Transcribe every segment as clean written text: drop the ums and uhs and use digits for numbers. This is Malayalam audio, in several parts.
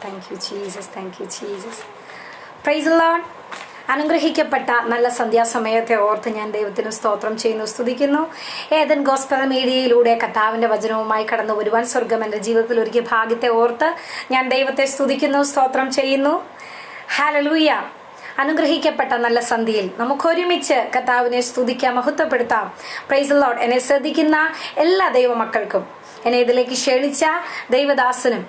Thank you Jesus, thank you Jesus. Price the Lord. അനുഗ്രഹിക്കപ്പെട്ട നല്ല സന്ധ്യാസമയത്തെ ഓർത്ത് ഞാൻ ദൈവത്തിന് സ്തോത്രം ചെയ്യുന്നു, സ്തുതിക്കുന്നു. ഏദൻ ഗോസ്പൽ മീഡിയയിലൂടെ കർത്താവിന്റെ വചനവുമായി കടന്നു വരുവാൻ സ്വർഗം എൻ്റെ ജീവിതത്തിൽ ഒരുക്കിയ ഭാഗ്യത്തെ ഓർത്ത് ഞാൻ ദൈവത്തെ സ്തുതിക്കുന്നു, സ്തോത്രം ചെയ്യുന്നു. ഹല്ലേലൂയ. അനുഗ്രഹിക്കപ്പെട്ട നല്ല സന്ധ്യയിൽ നമുക്ക് ഒരുമിച്ച് കർത്താവിനെ സ്തുതിക്കാം, മഹത്വപ്പെടുത്താം. Price the Lord. എന്നെ ശ്രദ്ധിക്കുന്ന എല്ലാ ദൈവമക്കൾക്കും, എന്നെ ഇതിലേക്ക് ക്ഷണിച്ച ദൈവദാസനും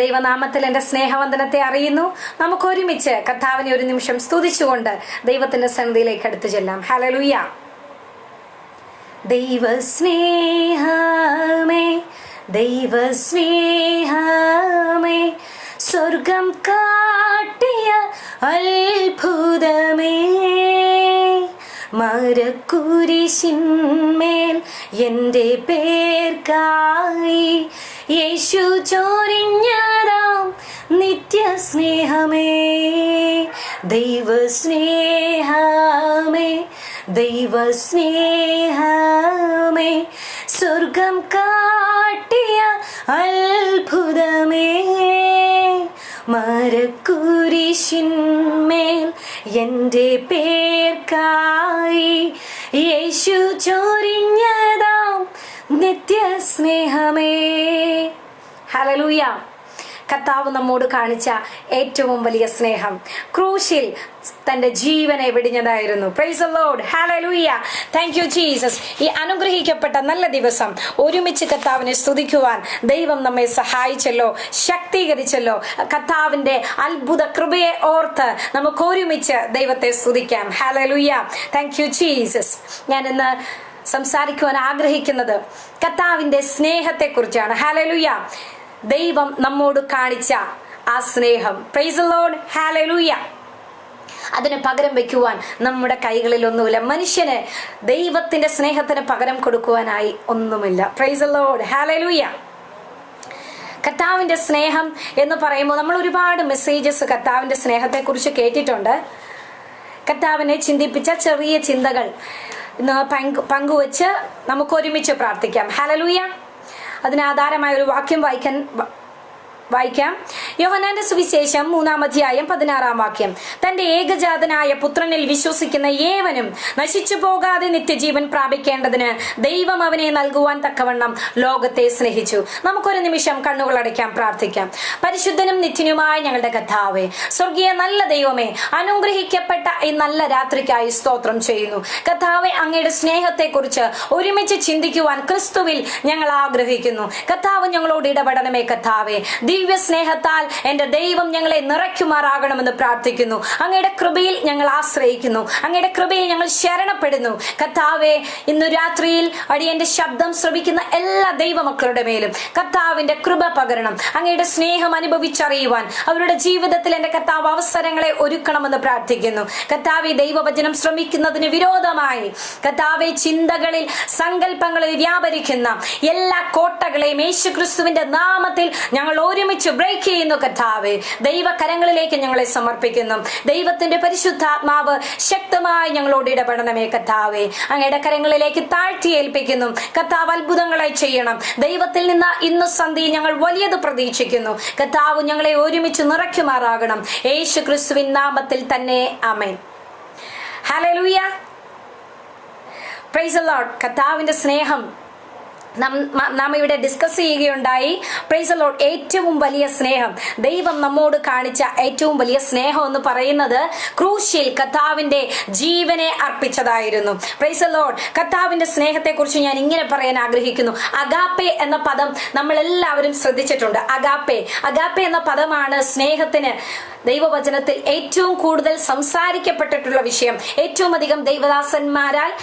ദൈവനാമത്തിൽ എൻ്റെ സ്നേഹവന്ദനത്തെ അറിയുന്നു. നമുക്ക് ഒരുമിച്ച് കർത്താവിനെ ഒരു നിമിഷം സ്തുതിച്ചുകൊണ്ട് ദൈവത്തിന്റെ സന്നിധിയിലേക്ക് അടുത്തു ചെല്ലാം. ഹല്ലേലൂയ. ദൈവസ്നേഹമേ, ദൈവസ്നേഹമേ, സ്വർഗം കാട്ടിയ അത്ഭുതമേ, മരക്കുരിശിന്മേൽ എൻ്റെ പേർക്കായി യേശു ചൊരിഞ്ഞതാം നിത്യസ്നേഹമേ, ദൈവസ്നേഹമേ, ദൈവസ്നേഹമേ, സ്വർഗം കാട്ടിയ അത്ഭുതമേ, മരക്കുരിശിന്മേൽ എൻ്റെ പേർക്കായി യേശു ചൊരിഞ്ഞതാം നിത്യസ്നേഹമേ. ഹല്ലേലൂയ. കർത്താവ് നമ്മോട് കാണിച്ച ഏറ്റവും വലിയ സ്നേഹം ക്രൂശിൽ തന്റെ ജീവനെ വെടിഞ്ഞതായിരുന്നു. Praise the Lord. Hallelujah. Thank you Jesus. ഈ അനുഗ്രഹിക്കപ്പെട്ട നല്ല ദിവസം ഒരുമിച്ച് കർത്താവിനെ സ്തുതിക്കുവാൻ ദൈവം നമ്മെ സഹായിച്ചല്ലോ, ശക്തീകരിച്ചല്ലോ. കർത്താവിന്റെ അത്ഭുത കൃപയെ ഓർത്ത് നമുക്ക് ഒരുമിച്ച് ദൈവത്തെ സ്തുതിക്കാം. ഹല്ലേലൂയ. Thank you Jesus. ഞാൻ ഇന്ന് സംസാരിക്കുവാൻ ആഗ്രഹിക്കുന്നത് കർത്താവിന്റെ സ്നേഹത്തെ കുറിച്ചാണ്. ഹല്ലേലൂയ. ദൈവം നമ്മോട് കാണിച്ച ആ സ്നേഹം. Price the Lord. ഹല്ലേലൂയ. അതിന് പകരം വെക്കുവാൻ നമ്മുടെ കൈകളിൽ ഒന്നുമില്ല. മനുഷ്യന് ദൈവത്തിന്റെ സ്നേഹത്തിന് പകരം കൊടുക്കുവാനായി ഒന്നുമില്ല. Price the Lord. ഹല്ലേലൂയ. കർത്താവിന്റെ സ്നേഹം എന്ന് പറയുമ്പോൾ നമ്മൾ ഒരുപാട് മെസ്സേജസ് കർത്താവിന്റെ സ്നേഹത്തെ കുറിച്ച് കേട്ടിട്ടുണ്ട്. കർത്താവിനെ ചിന്തിപ്പിച്ച ചെറിയ ചിന്തകൾ പങ്കുവച്ച് നമുക്ക് ഒരുമിച്ച് പ്രാർത്ഥിക്കാം. ഹല്ലേലൂയ. അതിനാധാരമായ ഒരു വാക്യം വായിക്കാം. യോഹന്നാന്റെ സുവിശേഷം 3-ാം അധ്യായം 16-ാം വാക്യം. തന്റെ ഏകജാതനായ പുത്രനിൽ വിശ്വസിക്കുന്ന ഏവനും നശിച്ചു പോകാതെ നിത്യജീവൻ പ്രാപിക്കേണ്ടതിന് ദൈവം അവനെ നൽകുവാൻ തക്കവണ്ണം ലോകത്തെ സ്നേഹിച്ചു. നമുക്കൊരു നിമിഷം കണ്ണുകൾ അടയ്ക്കാം, പ്രാർത്ഥിക്കാം. പരിശുദ്ധനും നിത്യനുമായ ഞങ്ങളുടെ കർത്താവേ, സ്വർഗീയ നല്ല ദൈവമേ, അനുഗ്രഹിക്കപ്പെട്ട ഈ നല്ല രാത്രിക്കായി സ്തോത്രം ചെയ്യുന്നു. കർത്താവേ, അങ്ങയുടെ സ്നേഹത്തെ കുറിച്ച് ഒരുമിച്ച് ചിന്തിക്കുവാൻ ക്രിസ്തുവിൽ ഞങ്ങൾ ആഗ്രഹിക്കുന്നു. കർത്താവ് ഞങ്ങളോട് ഇടപെടണമേ. കർത്താവേ, ദിവ്യ സ്നേഹത്താൽ എന്റെ ദൈവം ഞങ്ങളെ നിറയ്ക്കുമാറാകണമെന്ന് പ്രാർത്ഥിക്കുന്നു. അങ്ങയുടെ കൃപയിൽ ഞങ്ങൾ ആശ്രയിക്കുന്നു, അങ്ങയുടെ കൃപയിൽ ഞങ്ങൾ ശരണപ്പെടുന്നു. കർത്താവെ, ഇന്ന് രാത്രിയിൽ അടിയന്റെ ശബ്ദം ശ്രവിക്കുന്ന എല്ലാ ദൈവമക്കളുടെ മേലും കർത്താവിന്റെ കൃപ പകരണം. അങ്ങയുടെ സ്നേഹം അനുഭവിച്ചറിയുവാൻ അവരുടെ ജീവിതത്തിൽ എന്റെ കർത്താവ് അവസരങ്ങളെ ഒരുക്കണമെന്ന് പ്രാർത്ഥിക്കുന്നു. കർത്താവെ, ദൈവവചനം ശ്രമിക്കുന്നതിന് വിരോധമായി കർത്താവെ ചിന്തകളിൽ സങ്കല്പങ്ങളിൽ വ്യാപരിക്കുന്ന എല്ലാ കോട്ടകളെയും യേശുക്രിസ്തുവിന്റെ നാമത്തിൽ ഞങ്ങൾ ഒരുമിച്ച് ബ്രേക്ക് ചെയ്യുന്നു. കർത്താവേ, ദൈവകരങ്ങളിലേക്ക് ഞങ്ങളെ സമർപ്പിക്കുന്നു. ദൈവത്തിന്റെ പരിശുദ്ധാത്മാവ് ശക്തമായി ഞങ്ങളോട് ഇടപെടണമേ. കർത്താവേ, അങ്ങയുടെ കരങ്ങളിലേക്ക് താഴ്ത്തി ഏൽപ്പിക്കുന്നു. കർത്താവ് അത്ഭുതങ്ങളെ ചെയ്യണം. ദൈവത്തിൽ നിന്ന് ഇന്ന് സന്ധ്യ ഞങ്ങൾ വലിയത് പ്രതീക്ഷിക്കുന്നു. കർത്താവ് ഞങ്ങളെ ഒരുമിച്ച് നിറയ്ക്കുമാറാകണം. യേശു ക്രിസ്തുവിൻ നാമത്തിൽ തന്നെ. ആമേൻ. ഹല്ലേലൂയ. Praise the Lord. കർത്താവിന്റെ സ്നേഹം നാം ഇവിടെ ഡിസ്കസ് ചെയ്യുകയുണ്ടായി. Price the Lord. ഏറ്റവും വലിയ സ്നേഹം, ദൈവം നമ്മോട് കാണിച്ച ഏറ്റവും വലിയ സ്നേഹം എന്ന് പറയുന്നത് ക്രൂശിൽ കർത്താവിന്റെ ജീവനെ അർപ്പിച്ചതായിരുന്നു. Price the Lord. കർത്താവിന്റെ സ്നേഹത്തെ കുറിച്ച് ഞാൻ ഇങ്ങനെ പറയാൻ ആഗ്രഹിക്കുന്നു. അഗാപ്പെ എന്ന പദം നമ്മൾ എല്ലാവരും ശ്രദ്ധിച്ചിട്ടുണ്ട്. അഗാപ്പെ എന്ന പദമാണ് സ്നേഹത്തിന് ദൈവവചനത്തിൽ ഏറ്റവും കൂടുതൽ സംസാരിക്കപ്പെട്ടിട്ടുള്ള വിഷയം. ഏറ്റവും അധികം ദൈവദാസന്മാരാൽ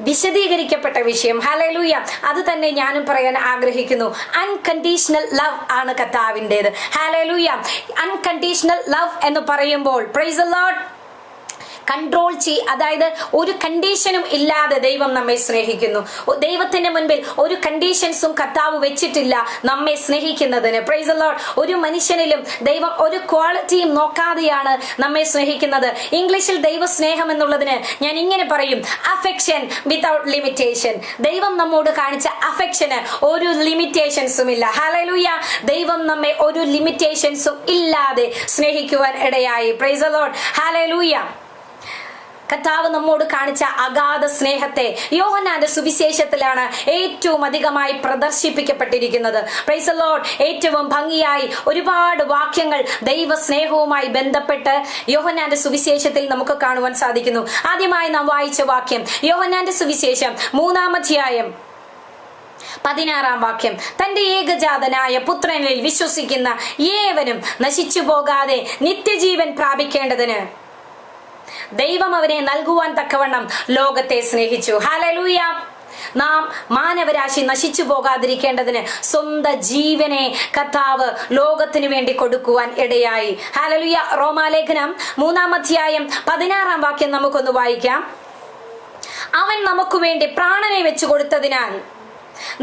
വിശദീകരിക്കപ്പെട്ട വിഷയം. ഹല്ലേലൂയ. അത് തന്നെ ഞാനും പറയാൻ ആഗ്രഹിക്കുന്നു. അൺകണ്ടീഷണൽ ലവ് ആണ് കർത്താവിൻ്റെത്. ഹല്ലേലൂയ. അൺകണ്ടീഷണൽ ലവ് എന്ന് പറയുമ്പോൾ പ്രൈസ് ദി ലോർഡ്, കൺട്രോൾ അതായത് ഒരു കണ്ടീഷനും ഇല്ലാതെ ദൈവം നമ്മെ സ്നേഹിക്കുന്നു. ദൈവത്തിന്റെ മുൻപിൽ ഒരു കണ്ടീഷൻസും കർത്താവ് വെച്ചിട്ടില്ല നമ്മെ സ്നേഹിക്കുന്നതിന്. Price the Lord. ഒരു മനുഷ്യനിലും ദൈവം ഒരു ക്വാളിറ്റിയും നോക്കാതെയാണ് നമ്മെ സ്നേഹിക്കുന്നത്. ഇംഗ്ലീഷിൽ ദൈവ സ്നേഹം എന്നുള്ളതിന് ഞാൻ ഇങ്ങനെ പറയും, അഫെക്ഷൻ വിതൗട്ട് ലിമിറ്റേഷൻ. ദൈവം നമ്മോട് കാണിച്ച അഫെക്ഷന് ഒരു ലിമിറ്റേഷൻസും ഇല്ല. ഹല്ലേലൂയ. ദൈവം നമ്മെ ഒരു ലിമിറ്റേഷൻസും ഇല്ലാതെ സ്നേഹിക്കുവാൻ ഇടയായി. Price the Lord. ഹല്ലേലൂയ. കർത്താവ് നമ്മോട് കാണിച്ച അഗാധ സ്നേഹത്തെ യോഹന്നാന്റെ സുവിശേഷത്തിലാണ് ഏറ്റവും അധികമായി പ്രദർശിപ്പിക്കപ്പെട്ടിരിക്കുന്നത്. Price the Lord. ഏറ്റവും ഭംഗിയായി ഒരുപാട് വാക്യങ്ങൾ ദൈവ സ്നേഹവുമായി ബന്ധപ്പെട്ട് യോഹന്നാന്റെ സുവിശേഷത്തിൽ നമുക്ക് കാണുവാൻ സാധിക്കുന്നു. ആദ്യമായി നാം വായിച്ച വാക്യം യോഹന്നാന്റെ സുവിശേഷം 3-ാം അധ്യായം 16-ാം വാക്യം. തന്റെ ഏകജാതനായ പുത്രനിൽ വിശ്വസിക്കുന്ന ഏവനും നശിച്ചു പോകാതെ നിത്യജീവൻ പ്രാപിക്കേണ്ടതിന് ദൈവം അവനെ നൽകുവാൻ തക്കവണ്ണം ലോകത്തെ സ്നേഹിച്ചു. ഹല്ലേലൂയ. നാം മാനവരാശി നശിച്ചു പോകാതിരിക്കേണ്ടതിന് സ്വന്തം ജീവനെ കർത്താവ് ലോകത്തിന് വേണ്ടി കൊടുക്കുവാൻ ഇടയായി. ഹല്ലേലൂയ. റോമാലേഖനം 3-ാം അധ്യായം 16-ാം വാക്യം നമുക്കൊന്ന് വായിക്കാം. അവൻ നമുക്ക് വേണ്ടി പ്രാണനെ വെച്ചു കൊടുത്തതിനാൽ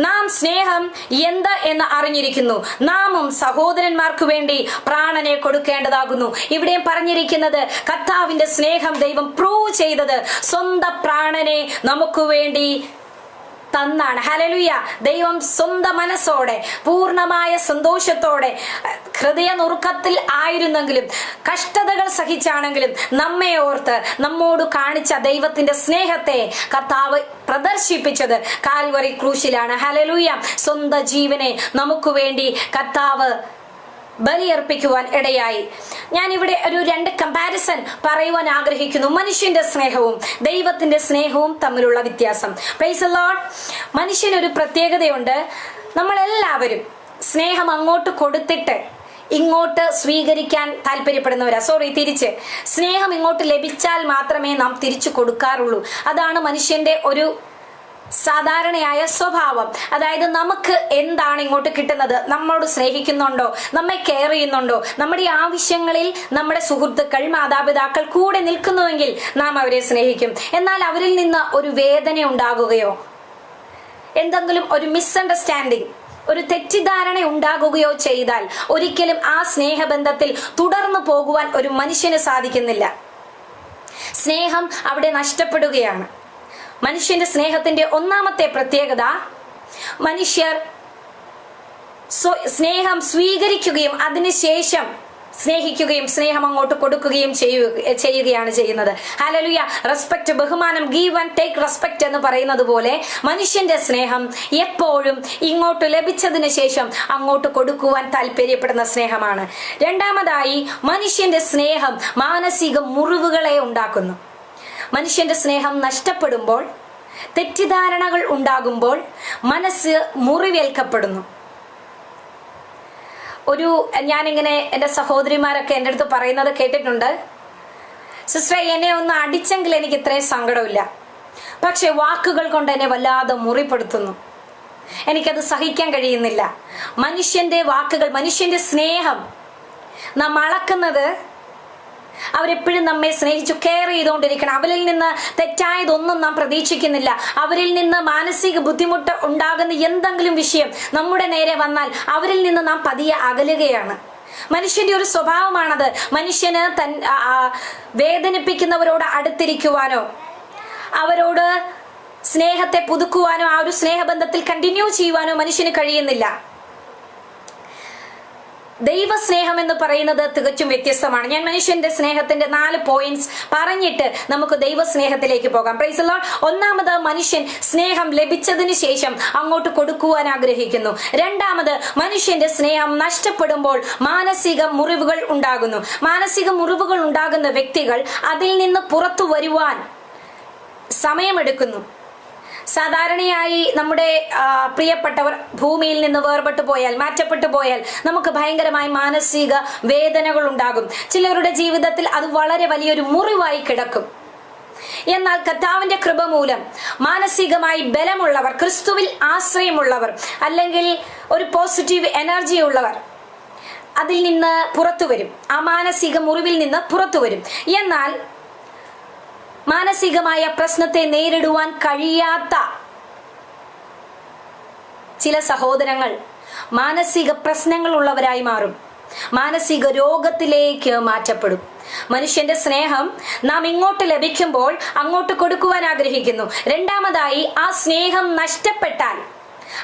നാം സ്നേഹം എന്ത് എന്ന് അറിഞ്ഞിരിക്കുന്നു. നാമും സഹോദരന്മാർക്ക് വേണ്ടി പ്രാണനെ കൊടുക്കേണ്ടതാകുന്നു. ഇവിടെയും പറഞ്ഞിരിക്കുന്നത് കർത്താവിന്റെ സ്നേഹം ദൈവം പ്രൂവ് ചെയ്തത് സ്വന്തം പ്രാണനെ നമുക്ക് വേണ്ടി തന്നാണ്. ഹല്ലേലൂയ. ദൈവം സ്വന്തം മനസ്സോടെ പൂർണ്ണമായ സന്തോഷത്തോടെ ഹൃദയ നുറുക്കത്തിൽ ആയിരുന്നെങ്കിലും കഷ്ടതകൾ സഹിച്ചാണെങ്കിലും നമ്മെ ഓർത്ത് നമ്മോട് കാണിച്ച ദൈവത്തിന്റെ സ്നേഹത്തെ കർത്താവ് പ്രദർശിപ്പിച്ചത് കാൽവറി ക്രൂശിലാണ്. ഹല്ലേലൂയ. സ്വന്തം ജീവനെ നമുക്ക് വേണ്ടി കർത്താവ് ബലിയർപ്പിക്കുവാൻ ഇടയായി. ഞാൻ ഇവിടെ ഒരു 2 കമ്പാരിസൺ പറയുവാൻ ആഗ്രഹിക്കുന്നു. മനുഷ്യന്റെ സ്നേഹവും ദൈവത്തിന്റെ സ്നേഹവും തമ്മിലുള്ള വ്യത്യാസം. Price the Lord. മനുഷ്യനൊരു പ്രത്യേകതയുണ്ട്. നമ്മളെല്ലാവരും സ്നേഹം അങ്ങോട്ട് കൊടുത്തിട്ട് ഇങ്ങോട്ട് സ്വീകരിക്കാൻ താല്പര്യപ്പെടുന്നവരാ. തിരിച്ച് സ്നേഹം ഇങ്ങോട്ട് ലഭിച്ചാൽ മാത്രമേ നാം തിരിച്ചു കൊടുക്കാറുള്ളൂ. അതാണ് മനുഷ്യന്റെ ഒരു സാധാരണയായ സ്വഭാവം. അതായത് നമുക്ക് എന്താണ് ഇങ്ങോട്ട് കിട്ടുന്നത്, നമ്മോട് സ്നേഹിക്കുന്നുണ്ടോ, നമ്മെ കെയർ ചെയ്യുന്നുണ്ടോ, നമ്മുടെ ആവശ്യങ്ങളിൽ നമ്മുടെ സുഹൃത്തുക്കൾ മാതാപിതാക്കൾ കൂടെ നിൽക്കുന്നുവെങ്കിൽ നാം അവരെ സ്നേഹിക്കും. എന്നാൽ അവരിൽ നിന്ന് ഒരു വേദന ഉണ്ടാകുകയോ എന്തെങ്കിലും ഒരു മിസ്അണ്ടർസ്റ്റാൻഡിങ്, ഒരു തെറ്റിദ്ധാരണ ഉണ്ടാകുകയോ ചെയ്താൽ ഒരിക്കലും ആ സ്നേഹബന്ധത്തിൽ തുടർന്നു പോകുവാൻ ഒരു മനുഷ്യന് സാധിക്കുന്നില്ല. സ്നേഹം അവിടെ നഷ്ടപ്പെടുകയാണ്. മനുഷ്യന്റെ സ്നേഹത്തിന്റെ ഒന്നാമത്തെ പ്രത്യേകത, മനുഷ്യർ സ്നേഹം സ്വീകരിക്കുകയും അതിനുശേഷം സ്നേഹിക്കുകയും സ്നേഹം അങ്ങോട്ട് കൊടുക്കുകയും ചെയ്യുകയാണ് ചെയ്യുന്നത്. ഹല്ലേലൂയ. റെസ്പെക്ട്, ബഹുമാനം, ഗീവ് ആൻഡ് ടേക്ക് റെസ്പെക്ട് എന്ന് പറയുന്നത് പോലെ മനുഷ്യന്റെ സ്നേഹം എപ്പോഴും ഇങ്ങോട്ട് ലഭിച്ചതിന് ശേഷം അങ്ങോട്ട് കൊടുക്കുവാൻ താല്പര്യപ്പെടുന്ന സ്നേഹമാണ്. രണ്ടാമതായി, മനുഷ്യന്റെ സ്നേഹം മാനസിക മുറിവുകളെ ഉണ്ടാക്കുന്നു. മനുഷ്യന്റെ സ്നേഹം നഷ്ടപ്പെടുമ്പോൾ, തെറ്റിദ്ധാരണകൾ ഉണ്ടാകുമ്പോൾ മനസ്സ് മുറിവേൽക്കപ്പെടുന്നു. ഞാനിങ്ങനെ എൻ്റെ സഹോദരിമാരൊക്കെ എൻ്റെ അടുത്ത് പറയുന്നത് കേട്ടിട്ടുണ്ട്, സിസ്റ്ററെ എന്നെ ഒന്ന് അടിച്ചെങ്കിൽ എനിക്ക് ഇത്രയും സങ്കടമില്ല, പക്ഷെ വാക്കുകൾ കൊണ്ട് എന്നെ വല്ലാതെ മുറിപ്പെടുത്തുന്നു, എനിക്കത് സഹിക്കാൻ കഴിയുന്നില്ല. മനുഷ്യന്റെ വാക്കുകൾ, മനുഷ്യന്റെ സ്നേഹം നാം അളക്കുന്നത് അവരെപ്പോഴും നമ്മെ സ്നേഹിച്ചു കെയർ ചെയ്തുകൊണ്ടിരിക്കണം. അവരിൽ നിന്ന് തെറ്റായതൊന്നും നാം പ്രതീക്ഷിക്കുന്നില്ല. അവരിൽ നിന്ന് മാനസിക ബുദ്ധിമുട്ട് ഉണ്ടാകുന്ന എന്തെങ്കിലും വിഷയം നമ്മുടെ നേരെ വന്നാൽ അവരിൽ നിന്ന് നാം പതിയെ അകലുകയാണ്. മനുഷ്യന്റെ ഒരു സ്വഭാവമാണത്. മനുഷ്യന് വേദനിപ്പിക്കുന്നവരോട് അടുത്തിരിക്കുവാനോ അവരോട് സ്നേഹത്തെ പുതുക്കുവാനോ ആ ഒരു സ്നേഹബന്ധത്തിൽ കണ്ടിന്യൂ ചെയ്യുവാനോ മനുഷ്യന് കഴിയുന്നില്ല. ദൈവസ്നേഹം എന്ന് പറയുന്നത് തികച്ചും വ്യത്യസ്തമാണ്. ഞാൻ മനുഷ്യന്റെ സ്നേഹത്തിന്റെ 4 പോയിന്റ്സ് പറഞ്ഞിട്ട് നമുക്ക് ദൈവസ്നേഹത്തിലേക്ക് പോകാം. Price the Lord. ഒന്നാമത്, മനുഷ്യൻ സ്നേഹം ലഭിച്ചതിന് ശേഷം അങ്ങോട്ട് കൊടുക്കുവാൻ ആഗ്രഹിക്കുന്നു. രണ്ടാമത്, മനുഷ്യന്റെ സ്നേഹം നഷ്ടപ്പെടുമ്പോൾ മാനസിക മുറിവുകൾ ഉണ്ടാകുന്നു. മാനസിക മുറിവുകൾ ഉണ്ടാകുന്ന വ്യക്തികൾ അതിൽ നിന്ന് പുറത്തു വരുവാൻ സമയമെടുക്കുന്നു. സാധാരണയായി നമ്മുടെ പ്രിയപ്പെട്ടവർ ഭൂമിയിൽ നിന്ന് വേർപെട്ടു പോയാൽ, മാറ്റപ്പെട്ടു പോയാൽ നമുക്ക് ഭയങ്കരമായ മാനസിക വേദനകൾ ഉണ്ടാകും. ചിലരുടെ ജീവിതത്തിൽ അത് വളരെ വലിയൊരു മുറിവായി കിടക്കും. എന്നാൽ കർത്താവിന്റെ കൃപ മൂലം മാനസികമായി ബലമുള്ളവർ, ക്രിസ്തുവിൽ ആശ്രയമുള്ളവർ, അല്ലെങ്കിൽ ഒരു പോസിറ്റീവ് എനർജി ഉള്ളവർ അതിൽ നിന്ന് പുറത്തു വരും. ആ മാനസിക മുറിവിൽ നിന്ന് പുറത്തു വരും. എന്നാൽ മാനസികമായ പ്രശ്നത്തെ നേരിടുവാൻ കഴിയാത്ത ചില സഹോദരങ്ങൾ മാനസിക പ്രശ്നങ്ങൾ ഉള്ളവരായി മാറും, മാനസിക രോഗത്തിലേക്ക് മാറ്റപ്പെടും. മനുഷ്യന്റെ സ്നേഹം നാം ഇങ്ങോട്ട് ലഭിക്കുമ്പോൾ അങ്ങോട്ട് കൊടുക്കുവാൻ ആഗ്രഹിക്കുന്നു. രണ്ടാമതായി, ആ സ്നേഹം നഷ്ടപ്പെട്ടാൽ,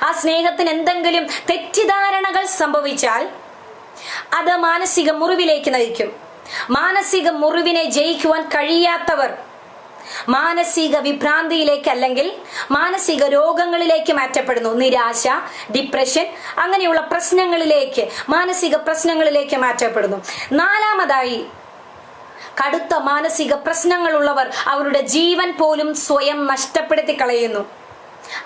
ആ സ്നേഹത്തിന് എന്തെങ്കിലും തെറ്റിദ്ധാരണകൾ സംഭവിച്ചാൽ അത് മാനസിക മുറിവിലേക്ക് നയിക്കും. മാനസിക മുറിവിനെ ജയിക്കുവാൻ കഴിയാത്തവർ മാനസിക വിഭ്രാന്തിയിലേക്ക് അല്ലെങ്കിൽ മാനസിക രോഗങ്ങളിലേക്ക് മാറ്റപ്പെടുന്നു. നിരാശ, ഡിപ്രഷൻ, അങ്ങനെയുള്ള പ്രശ്നങ്ങളിലേക്ക്, മാനസിക പ്രശ്നങ്ങളിലേക്ക് മാറ്റപ്പെടുന്നു. നാലാമതായി, കടുത്ത മാനസിക പ്രശ്നങ്ങളുള്ളവർ അവരുടെ ജീവൻ പോലും സ്വയം നഷ്ടപ്പെടുത്തി കളയുന്നു.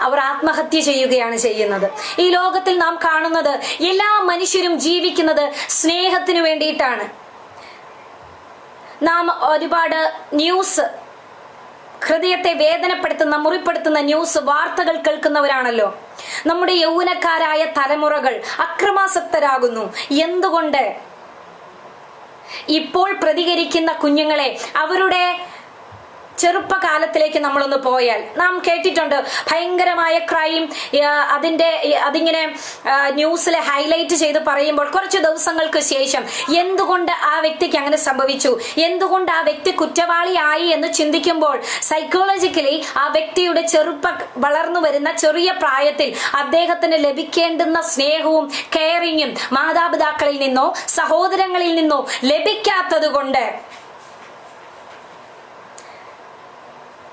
അവർ ആത്മഹത്യ ചെയ്യുകയാണ് ചെയ്യുന്നത്. ഈ ലോകത്തിൽ നാം കാണുന്നത് എല്ലാ മനുഷ്യരും ജീവിക്കുന്നത് സ്നേഹത്തിനു വേണ്ടിയിട്ടാണ്. നാം ഒരുപാട് ന്യൂസ്, ഹൃദയത്തെ വേദനപ്പെടുത്തുന്ന, മുറിപ്പെടുത്തുന്ന ന്യൂസ് വാർത്തകൾ കേൾക്കുന്നവരാണല്ലോ. നമ്മുടെ യൗവനക്കാരായ തലമുറകൾ അക്രമാസക്തരാകുന്നു. എന്തുകൊണ്ട്? ഇപ്പോൾ പ്രതികരിക്കുന്ന കുഞ്ഞുങ്ങളെ അവരുടെ ചെറുപ്പകാലത്തിലേക്ക് നമ്മളൊന്ന് പോയാൽ നാം കേട്ടിട്ടുണ്ട്, ഭയങ്കരമായ ക്രൈം, അതിങ്ങനെ ന്യൂസിൽ ഹൈലൈറ്റ് ചെയ്ത് പറയുമ്പോൾ കുറച്ച് ദിവസങ്ങൾക്ക് ശേഷം എന്തുകൊണ്ട് ആ വ്യക്തിക്ക് അങ്ങനെ സംഭവിച്ചു, എന്തുകൊണ്ട് ആ വ്യക്തി കുറ്റവാളിയായി എന്ന് ചിന്തിക്കുമ്പോൾ സൈക്കോളജിക്കലി ആ വ്യക്തിയുടെ വളർന്നു വരുന്ന ചെറിയ പ്രായത്തിൽ അദ്ദേഹത്തിന് ലഭിക്കേണ്ടുന്ന സ്നേഹവും കെയറിങ്ങും മാതാപിതാക്കളിൽ നിന്നോ സഹോദരങ്ങളിൽ നിന്നോ ലഭിക്കാത്തത് കൊണ്ട്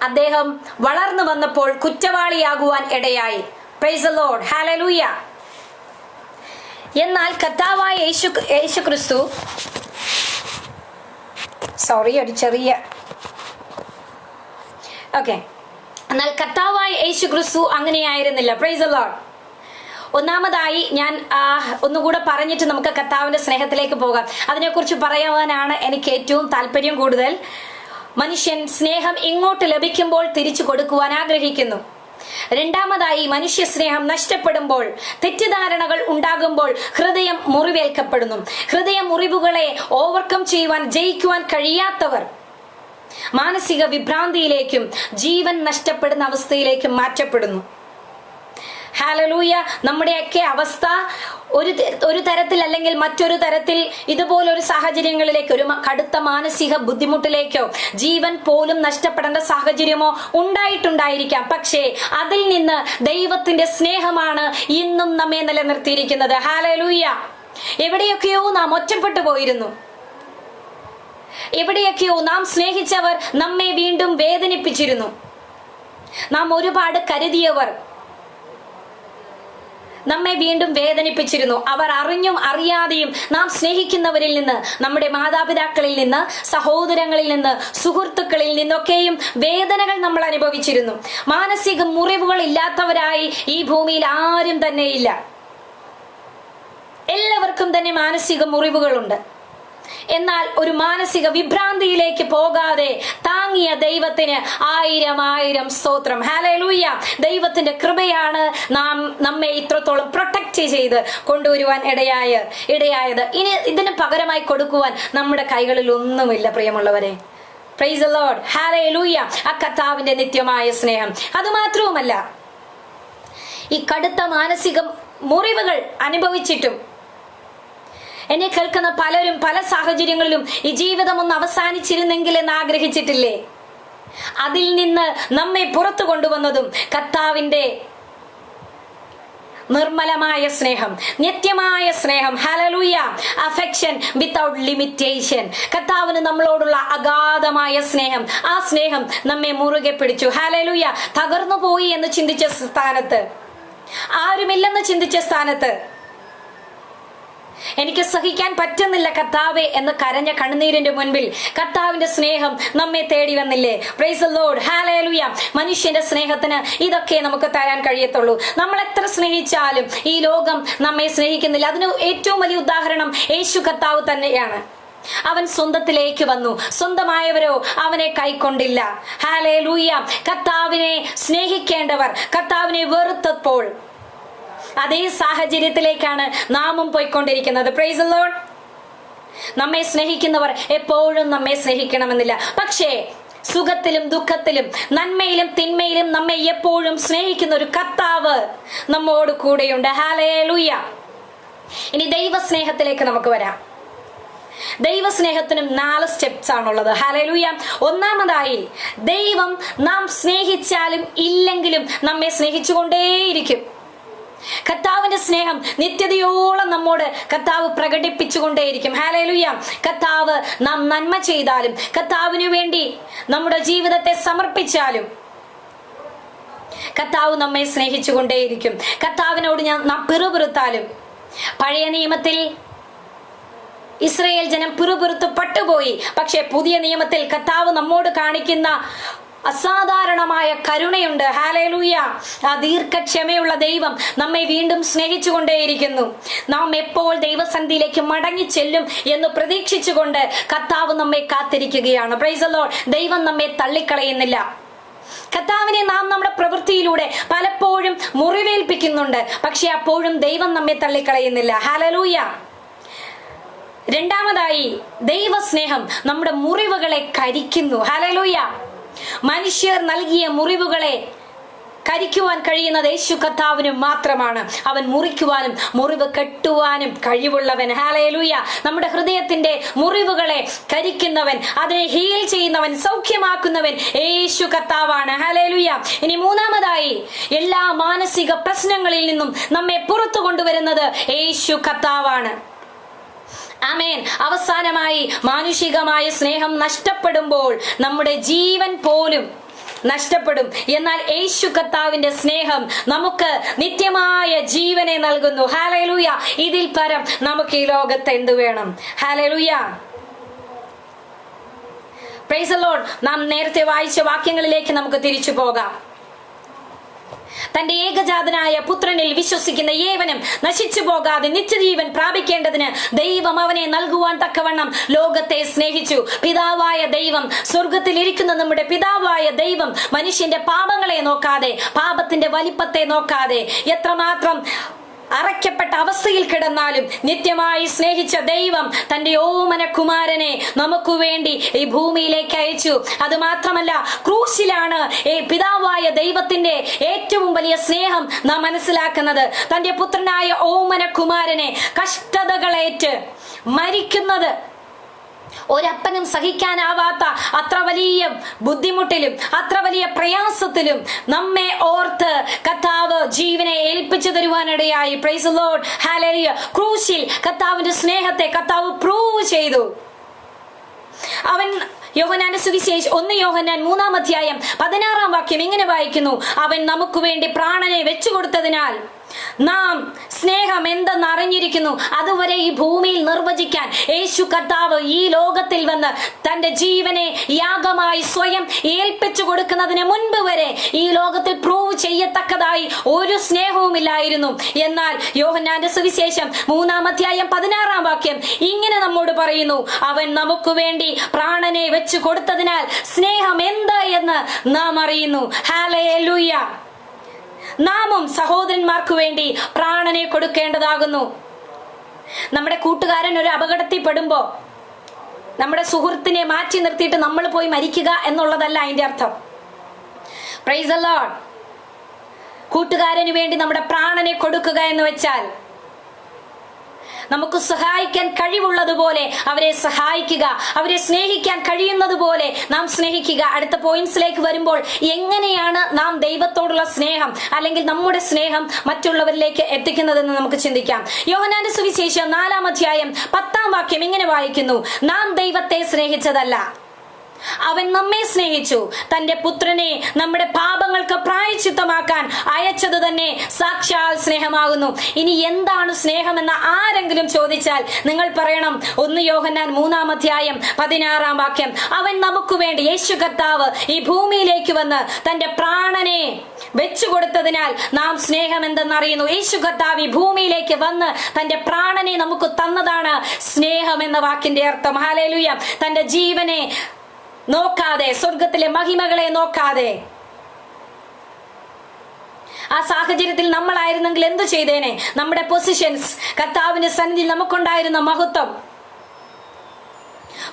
അദ്ദേഹം വളർന്നു വന്നപ്പോൾ കുറ്റവാളിയാകുവാൻ ഇടയായി. Price the Lord, hallelujah. എന്നാൽ കർത്താവായ യേശു ക്രിസ്തു, എന്നാൽ കർത്താവായ യേശു ക്രിസ്തു അങ്ങനെയായിരുന്നില്ല. Price the Lord. ഒന്നാമതായി ഞാൻ ഒന്നുകൂടെ പറഞ്ഞിട്ട് നമുക്ക് കർത്താവിന്റെ സ്നേഹത്തിലേക്ക് പോകാം. അതിനെക്കുറിച്ച് പറയാനാണ് എനിക്ക് ഏറ്റവും താല്പര്യം കൂടുതൽ. മനുഷ്യൻ സ്നേഹം ഇങ്ങോട്ട് ലഭിക്കുമ്പോൾ തിരിച്ചു കൊടുക്കുവാൻ ആഗ്രഹിക്കുന്നു. രണ്ടാമതായി, മനുഷ്യ സ്നേഹം നഷ്ടപ്പെടുമ്പോൾ, തെറ്റിദ്ധാരണകൾ ഉണ്ടാകുമ്പോൾ ഹൃദയം മുറിവേൽക്കപ്പെടുന്നു. ഹൃദയ മുറിവുകളെ ഓവർകം ചെയ്യുവാൻ, ജയിക്കുവാൻ കഴിയാത്തവർ മാനസിക വിഭ്രാന്തിയിലേക്കും ജീവൻ നഷ്ടപ്പെടുന്ന അവസ്ഥയിലേക്കും മാറ്റപ്പെടുന്നു. ഹല്ലേലൂയ. നമ്മുടെയൊക്കെ അവസ്ഥ ഒരു തരത്തിൽ അല്ലെങ്കിൽ മറ്റൊരു തരത്തിൽ ഇതുപോലൊരു സാഹചര്യങ്ങളിലേക്ക്, ഒരു കടുത്ത മാനസിക ബുദ്ധിമുട്ടിലേക്കോ ജീവൻ പോലും നഷ്ടപ്പെടേണ്ട സാഹചര്യമോ ഉണ്ടായിട്ടുണ്ടായിരിക്കാം. പക്ഷേ അതിൽ നിന്ന് ദൈവത്തിന്റെ സ്നേഹമാണ് ഇന്നും നമ്മെ നിലനിർത്തിയിരിക്കുന്നത്. ഹല്ലേലൂയ. എവിടെയൊക്കെയോ നാം ഒറ്റപ്പെട്ടു പോയിരുന്നു, എവിടെയൊക്കെയോ നാം സ്നേഹിച്ചവർ നമ്മെ വീണ്ടും വേദനിപ്പിച്ചിരുന്നു. നാം ഒരുപാട് കരുതിയവർ നമ്മെ വീണ്ടും വേദനിപ്പിച്ചിരുന്നു. അവർ അറിഞ്ഞും അറിയാതെയും നാം സ്നേഹിക്കുന്നവരിൽ നിന്ന്, നമ്മുടെ മാതാപിതാക്കളിൽ നിന്ന്, സഹോദരങ്ങളിൽ നിന്ന്, സുഹൃത്തുക്കളിൽ നിന്നൊക്കെയും വേദനകൾ നമ്മൾ അനുഭവിച്ചിരുന്നു. മാനസിക മുറിവുകൾ ഇല്ലാത്തവരായി ഈ ഭൂമിയിൽ ആരും തന്നെ ഇല്ല. എല്ലാവർക്കും തന്നെ മാനസിക മുറിവുകളുണ്ട്. എന്നാൽ ഒരു മാനസിക വിഭ്രാന്തിയിലേക്ക് പോകാതെ താങ്ങിയ ദൈവത്തിന് ആയിരം സ്തോത്രം. ഹല്ലേലൂയ. ദൈവത്തിന്റെ കൃപയാണ് നമ്മെ ഇത്രത്തോളം പ്രൊട്ടക്ട് ചെയ്ത് കൊണ്ടുവരുവാൻ ഇടയായത്. ഇനി ഇതിന് പകരമായി കൊടുക്കുവാൻ നമ്മുടെ കൈകളിൽ ഒന്നുമില്ല പ്രിയമുള്ളവരെ. Price the Lord, hallelujah. ആ കർത്താവിന്റെ നിത്യമായ സ്നേഹം. അതുമാത്രവുമല്ല, ഈ കടുത്ത മാനസിക മുറിവുകൾ അനുഭവിച്ചിട്ടും എന്നെ കേൾക്കുന്ന പലരും പല സാഹചര്യങ്ങളിലും ഈ ജീവിതം ഒന്ന് അവസാനിച്ചിരുന്നെങ്കിൽ എന്ന് ആഗ്രഹിച്ചിട്ടില്ലേ? അതിൽ നിന്ന് നമ്മെ പുറത്തു കൊണ്ടുവന്നതും കർത്താവിന്റെ നിർമ്മലമായ സ്നേഹം, നിത്യമായ സ്നേഹം. ഹല്ലേലൂയ. Affection without limitation. കർത്താവിന് നമ്മളോടുള്ള അഗാധമായ സ്നേഹം. ആ സ്നേഹം നമ്മെ മുറുകെ പിടിച്ചു. ഹല്ലേലൂയ. തകർന്നു പോയി എന്ന് ചിന്തിച്ച സ്ഥാനത്ത്, ആരുമില്ലെന്ന് ചിന്തിച്ച സ്ഥാനത്ത്, എനിക്ക് സഹിക്കാൻ പറ്റുന്നില്ല കർത്താവേ എന്ന് കരഞ്ഞ കണ്ണുനീരിന്റെ മുൻപിൽ കർത്താവിന്റെ സ്നേഹം നമ്മെ തേടി വന്നില്ലേ? Price the Lord, hallelujah. മനുഷ്യന്റെ സ്നേഹത്തിന് ഇതൊക്കെ നമുക്ക് തരാൻ കഴിയത്തുള്ളൂ. നമ്മൾ എത്ര സ്നേഹിച്ചാലും ഈ ലോകം നമ്മെ സ്നേഹിക്കുന്നില്ല. അതിന് ഏറ്റവും വലിയ ഉദാഹരണം യേശു കർത്താവ് തന്നെയാണ്. അവൻ സ്വന്തത്തിലേക്ക് വന്നു, സ്വന്തമായവരോ അവനെ കൈക്കൊണ്ടില്ല. ഹല്ലേലൂയ. കർത്താവിനെ സ്നേഹിക്കേണ്ടവർ കർത്താവിനെ വെറുത്തപ്പോൾ അതേ സാഹചര്യത്തിലേക്കാണ് നാമും പോയിക്കൊണ്ടിരിക്കുന്നത്. Price the Lord. നമ്മെ സ്നേഹിക്കുന്നവർ എപ്പോഴും നമ്മെ സ്നേഹിക്കണമെന്നില്ല. പക്ഷേ സുഖത്തിലും ദുഃഖത്തിലും നന്മയിലും തിന്മയിലും നമ്മെ എപ്പോഴും സ്നേഹിക്കുന്ന ഒരു കർത്താവ് നമ്മോട് കൂടെയുണ്ട്. ഹല്ലേലൂയ. ഇനി ദൈവസ്നേഹത്തിലേക്ക് നമുക്ക് വരാം. ദൈവസ്നേഹത്തിനും 4 സ്റ്റെപ്സ് ആണുള്ളത്. ഹല്ലേലൂയ. ഒന്നാമതായി, ദൈവം നാം സ്നേഹിച്ചാലും ഇല്ലെങ്കിലും നമ്മെ സ്നേഹിച്ചുകൊണ്ടേയിരിക്കും. കർത്താവിന്റെ സ്നേഹം നിത്യതയോളം നമ്മോട് കർത്താവ് പ്രകടിപ്പിച്ചുകൊണ്ടേയിരിക്കും. ഹല്ലേലൂയ. കർത്താവ് നാം നന്മ ചെയ്താലും കർത്താവിനു വേണ്ടി നമ്മുടെ ജീവിതത്തെ സമർപ്പിച്ചാലും കർത്താവ് നമ്മെ സ്നേഹിച്ചുകൊണ്ടേയിരിക്കും. കർത്താവിനോട് നാം പിറുപിറുത്താലും. പഴയ നിയമത്തിൽ ഇസ്രായേൽ ജനം പിറുപിറുത്ത് പട്ടുപോയി. പക്ഷെ പുതിയ നിയമത്തിൽ കർത്താവ് നമ്മോട് കാണിക്കുന്ന അസാധാരണമായ കരുണയുണ്ട്. ഹല്ലേലൂയ. ആ ദീർഘക്ഷമയുള്ള ദൈവം നമ്മെ വീണ്ടും സ്നേഹിച്ചുകൊണ്ടേയിരിക്കുന്നു. നാം എപ്പോൾ ദൈവസന്നിധിയിലേക്ക് മടങ്ങി ചെല്ലും എന്ന് പ്രതീക്ഷിച്ചുകൊണ്ട് കർത്താവ് നമ്മെ കാത്തിരിക്കുകയാണ്. Price the Lord. ദൈവം നമ്മെ തള്ളിക്കളയുന്നില്ല. കർത്താവിനെ നാം നമ്മുടെ പ്രവൃത്തിയിലൂടെ പലപ്പോഴും മുറിവേൽപ്പിക്കുന്നുണ്ട്. പക്ഷെ അപ്പോഴും ദൈവം നമ്മെ തള്ളിക്കളയുന്നില്ല. ഹല്ലേലൂയ. രണ്ടാമതായി, ദൈവസ്നേഹം നമ്മുടെ മുറിവുകളെ കരിക്കുന്നു. ഹല്ലേലൂയ. മനുഷ്യർ നൽകിയ മുറിവുകളെ കരിക്കുവാൻ കഴിയുന്നത് യേശു കർത്താവിന് മാത്രമാണ്. അവൻ മുറിക്കുവാനും മുറിവ് കെട്ടുവാനും കഴിവുള്ളവൻ. ഹല്ലേലൂയ. നമ്മുടെ ഹൃദയത്തിന്റെ മുറിവുകളെ കരിക്കുന്നവൻ, അതിനെ ഹീൽ ചെയ്യുന്നവൻ, സൗഖ്യമാക്കുന്നവൻ യേശു കർത്താവാണ്. ഹല്ലേലൂയ. ഇനി മൂന്നാമതായി, എല്ലാ മാനസിക പ്രശ്നങ്ങളിൽ നിന്നും നമ്മെ പുറത്തു കൊണ്ടുവരുന്നത് യേശു കർത്താവാണ്. ആമേൻ. അവസാനമായി, മാനുഷികമായ സ്നേഹം നഷ്ടപ്പെടുമ്പോൾ നമ്മുടെ ജീവൻ പോലും നഷ്ടപ്പെടും. എന്നാൽ യേശു കർത്താവിന്റെ സ്നേഹം നമുക്ക് നിത്യമായ ജീവനെ നൽകുന്നു. ഹല്ലേലൂയ. ഇതിൽ പരം നമുക്ക് ഈ ലോകത്ത് എന്ത് വേണം? ഹല്ലേലൂയ. Praise the Lord. നാം നേരത്തെ വായിച്ച വാക്യങ്ങളിലേക്ക് നമുക്ക് തിരിച്ചു പോകാം. തന്റെ ഏകജാതനായ പുത്രനിൽ വിശ്വസിക്കുന്ന ഏവനും നശിച്ചു പോകാതെ നിത്യജീവൻ പ്രാപിക്കേണ്ടതിന് ദൈവം അവനെ നൽകുവാൻ തക്കവണ്ണം ലോകത്തെ സ്നേഹിച്ചു. പിതാവായ ദൈവം, സ്വർഗത്തിൽ ഇരിക്കുന്ന നമ്മുടെ പിതാവായ ദൈവം മനുഷ്യന്റെ പാപങ്ങളെ നോക്കാതെ, പാപത്തിന്റെ വലിപ്പത്തെ നോക്കാതെ, എത്രമാത്രം അറയ്ക്കപ്പെട്ട അവസ്ഥയിൽ കിടന്നാലും നിത്യമായി സ്നേഹിച്ച ദൈവം തന്റെ ഓമന കുമാരനെ നമുക്ക് വേണ്ടി ഈ ഭൂമിയിലേക്ക് അയച്ചു. അത് മാത്രമല്ല, ക്രൂശിലാണ് ഈ പിതാവായ ദൈവത്തിന്റെ ഏറ്റവും വലിയ സ്നേഹം നാം മനസ്സിലാക്കുന്നത്. തന്റെ പുത്രനായ ഓമന കുമാരനെ കഷ്ടതകളേറ്റ് മരിക്കുന്നത് ഒരപ്പനും സഹിക്കാനാവാത്ത അത്ര വലിയ ബുദ്ധിമുട്ടിലും അത്ര വലിയ പ്രയാസത്തിലും നമ്മെ ഓർത്ത് കർത്താവ് ജീവനെ ഏൽപ്പിച്ചു തരുവാനിടയായി. Praise the Lord. ഹല്ലേലൂയ. ക്രൂശിൽ കർത്താവിന്റെ സ്നേഹത്തെ കർത്താവ് പ്രൂവ് ചെയ്തു. അവൻ യോഹന്നാന്റെ സുവിശേഷം 1 യോഹന്നാൻ 3-ാം അധ്യായം 16-ാം വാക്യം ഇങ്ങനെ വായിക്കുന്നു: അവൻ നമുക്ക് വേണ്ടി പ്രാണനെ വെച്ചുകൊടുത്തതിനാൽ നാം സ്നേഹം എന്തെന്ന് അറിഞ്ഞിരിക്കുന്നു. അതുവരെ ഈ ഭൂമിയിൽ നിർവചിക്കാൻ യേശു കർത്താവ് ഈ ലോകത്തിൽ വന്ന് തന്റെ ജീവനെ യാഗമായി സ്വയം ഏൽപ്പിച്ചു കൊടുക്കുന്നതിന് മുൻപ് വരെ ഈ ലോകത്തിൽ പ്രൂവ് ചെയ്യത്തക്കതായി ഒരു സ്നേഹവുമില്ലായിരുന്നു. എന്നാൽ യോഹന്നാന്റെ സുവിശേഷം 3-ാം അധ്യായം 16-ാം വാക്യം ഇങ്ങനെ നമ്മോട് പറയുന്നു: അവൻ നമുക്ക് വേണ്ടി പ്രാണനെ വെച്ചു കൊടുത്തതിനാൽ സ്നേഹം എന്ത് എന്ന് നാം അറിയുന്നു. ഹല്ലേലൂയ. നാമും സഹോദരന്മാർക്ക് വേണ്ടി പ്രാണനെ കൊടുക്കേണ്ടതാകുന്നു. നമ്മുടെ കൂട്ടുകാരൻ ഒരു അപകടത്തിൽ പെടുമ്പോ നമ്മുടെ സുഹൃത്തിനെ മാറ്റി നിർത്തിയിട്ട് നമ്മൾ പോയി മരിക്കുക എന്നുള്ളതല്ല അതിന്റെ അർത്ഥം. Price the Lord. കൂട്ടുകാരന് വേണ്ടി നമ്മുടെ പ്രാണനെ കൊടുക്കുക എന്ന് വെച്ചാൽ നമുക്ക് സഹായിക്കാൻ കഴിവുള്ളതുപോലെ അവരെ സഹായിക്കുക, അവരെ സ്നേഹിക്കാൻ കഴിയുന്നത് പോലെ നാം സ്നേഹിക്കുക. അടുത്ത പോയിന്റ്സിലേക്ക് വരുമ്പോൾ എങ്ങനെയാണ് നാം ദൈവത്തോടുള്ള സ്നേഹം അല്ലെങ്കിൽ നമ്മുടെ സ്നേഹം മറ്റുള്ളവരിലേക്ക് എത്തിക്കുന്നതെന്ന് നമുക്ക് ചിന്തിക്കാം. യോഹന്നാന്റെ സുവിശേഷം 4-ാം അധ്യായം 10-ാം വാക്യം ഇങ്ങനെ വായിക്കുന്നു: നാം ദൈവത്തെ സ്നേഹിച്ചതല്ല, അവൻ നമ്മെ സ്നേഹിച്ചു, തന്റെ പുത്രനെ നമ്മുടെ പാപങ്ങൾക്ക് പ്രായശ്ചിത്തമാക്കാൻ അയച്ചത് തന്നെ സാക്ഷാൽ സ്നേഹമാകുന്നു. ഇനി എന്താണ് സ്നേഹമെന്ന് ആരെങ്കിലും ചോദിച്ചാൽ നിങ്ങൾ പറയണം 1 യോഹന്നാൻ 3-ാം അധ്യായം 16-ാം വാക്യം. അവൻ നമുക്ക് വേണ്ടി, യേശു കർത്താവ് ഈ ഭൂമിയിലേക്ക് വന്ന് തന്റെ പ്രാണനെ വെച്ചുകൊടുത്തതിനാൽ നാം സ്നേഹം എന്തെന്നറിയുന്നു. യേശു കർത്താവ് ഈ ഭൂമിയിലേക്ക് വന്ന് തന്റെ പ്രാണനെ നമുക്ക് തന്നതാണ് സ്നേഹം എന്ന വാക്കിന്റെ അർത്ഥം. ഹല്ലേലൂയ. തന്റെ ജീവനെ നോക്കാതെ, സ്വർഗത്തിലെ മഹിമകളെ നോക്കാതെ, ആ സാഹചര്യത്തിൽ നമ്മളായിരുന്നെങ്കിൽ എന്തു ചെയ്തേനെ? നമ്മുടെ പൊസിഷൻസ്, കർത്താവിന്റെ സന്നിധിയിൽ നമുക്കുണ്ടായിരുന്ന മഹത്വം,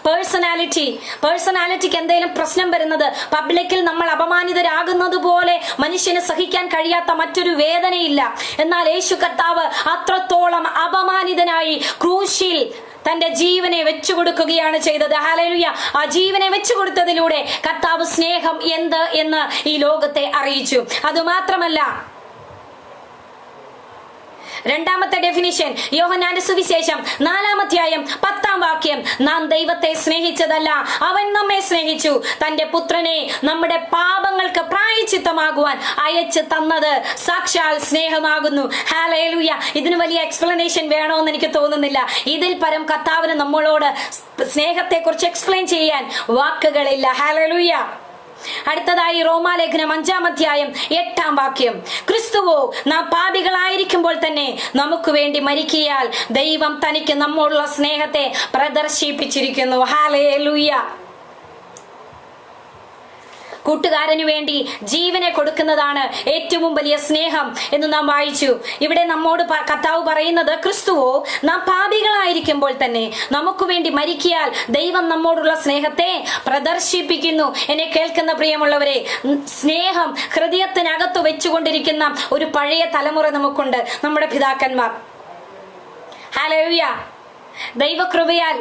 പേഴ്സണാലിറ്റിക്ക് എന്തെങ്കിലും പ്രശ്നം വരുന്നത്, പബ്ലിക്കിൽ നമ്മൾ അപമാനിതരാകുന്നത് പോലെ മനുഷ്യന് സഹിക്കാൻ കഴിയാത്ത മറ്റൊരു വേദനയില്ല. എന്നാൽ യേശു കർത്താവ് അത്രത്തോളം അപമാനിതനായി ക്രൂശിൽ തന്റെ ജീവനെ വെച്ചുകൊടുക്കുകയാണ് ചെയ്തത്. ഹല്ലേലൂയ. ആ ജീവനെ വെച്ചുകൊടുത്തതിലൂടെ കർത്താവ് സ്നേഹം എന്ത് എന്ന് ഈ ലോകത്തെ അറിയിച്ചു. അതുമാത്രമല്ല, രണ്ടാമത്തെ ഡെഫിനിഷൻ യോഹന്നാന്റെ സുവിശേഷം 4-ാം അധ്യായം 10-ാം വാക്യം, നാം ദൈവത്തെ സ്നേഹിച്ചതല്ല, അവൻ നമ്മെ സ്നേഹിച്ചു, തന്റെ പുത്രനെ നമ്മുടെ പാപങ്ങൾക്ക് പ്രായശ്ചിത്തമാകുവാൻ അയച്ചു തന്നത് സാക്ഷാൽ സ്നേഹമാകുന്നു. ഹല്ലേലൂയ. ഇതിന് വലിയ എക്സ്പ്ലനേഷൻ വേണമെന്ന് എനിക്ക് തോന്നുന്നില്ല. ഇതിൽ പരം കർത്താവിന് നമ്മളോട് സ്നേഹത്തെ കുറിച്ച് എക്സ്പ്ലെയിൻ ചെയ്യാൻ വാക്കുകളില്ല. ഹല്ലേലൂയ. അടുത്തതായി റോമാലേഖനം 5-ാം അധ്യായം 8-ാം വാക്യം, ക്രിസ്തുവോ നാം പാപികളായിരിക്കുമ്പോൾ തന്നെ നമുക്ക് വേണ്ടി മരിക്കയാൽ ദൈവം തനിക്ക് നമ്മോടുള്ള സ്നേഹത്തെ പ്രദർശിപ്പിച്ചിരിക്കുന്നു. ഹല്ലേലൂയ. കൂട്ടുകാരനു വേണ്ടി ജീവനെ കൊടുക്കുന്നതാണ് ഏറ്റവും വലിയ സ്നേഹം എന്ന് നാം വായിച്ചു. ഇവിടെ നമ്മോട് കർത്താവ് പറയുന്നത്, ക്രിസ്തുവോ നാം പാപികളായിരിക്കുമ്പോൾ തന്നെ നമുക്ക് വേണ്ടി മരിക്കയാൽ ദൈവം നമ്മോടുള്ള സ്നേഹത്തെ പ്രദർശിപ്പിക്കുന്നു. എന്നെ കേൾക്കുന്ന പ്രിയമുള്ളവരെ, സ്നേഹം ഹൃദയത്തിനകത്ത് വെച്ചുകൊണ്ടിരിക്കുന്ന ഒരു പഴയ തലമുറ നമുക്കുണ്ട്, നമ്മുടെ പിതാക്കന്മാർ. ഹല്ലേലൂയ. ദൈവകൃപയാൽ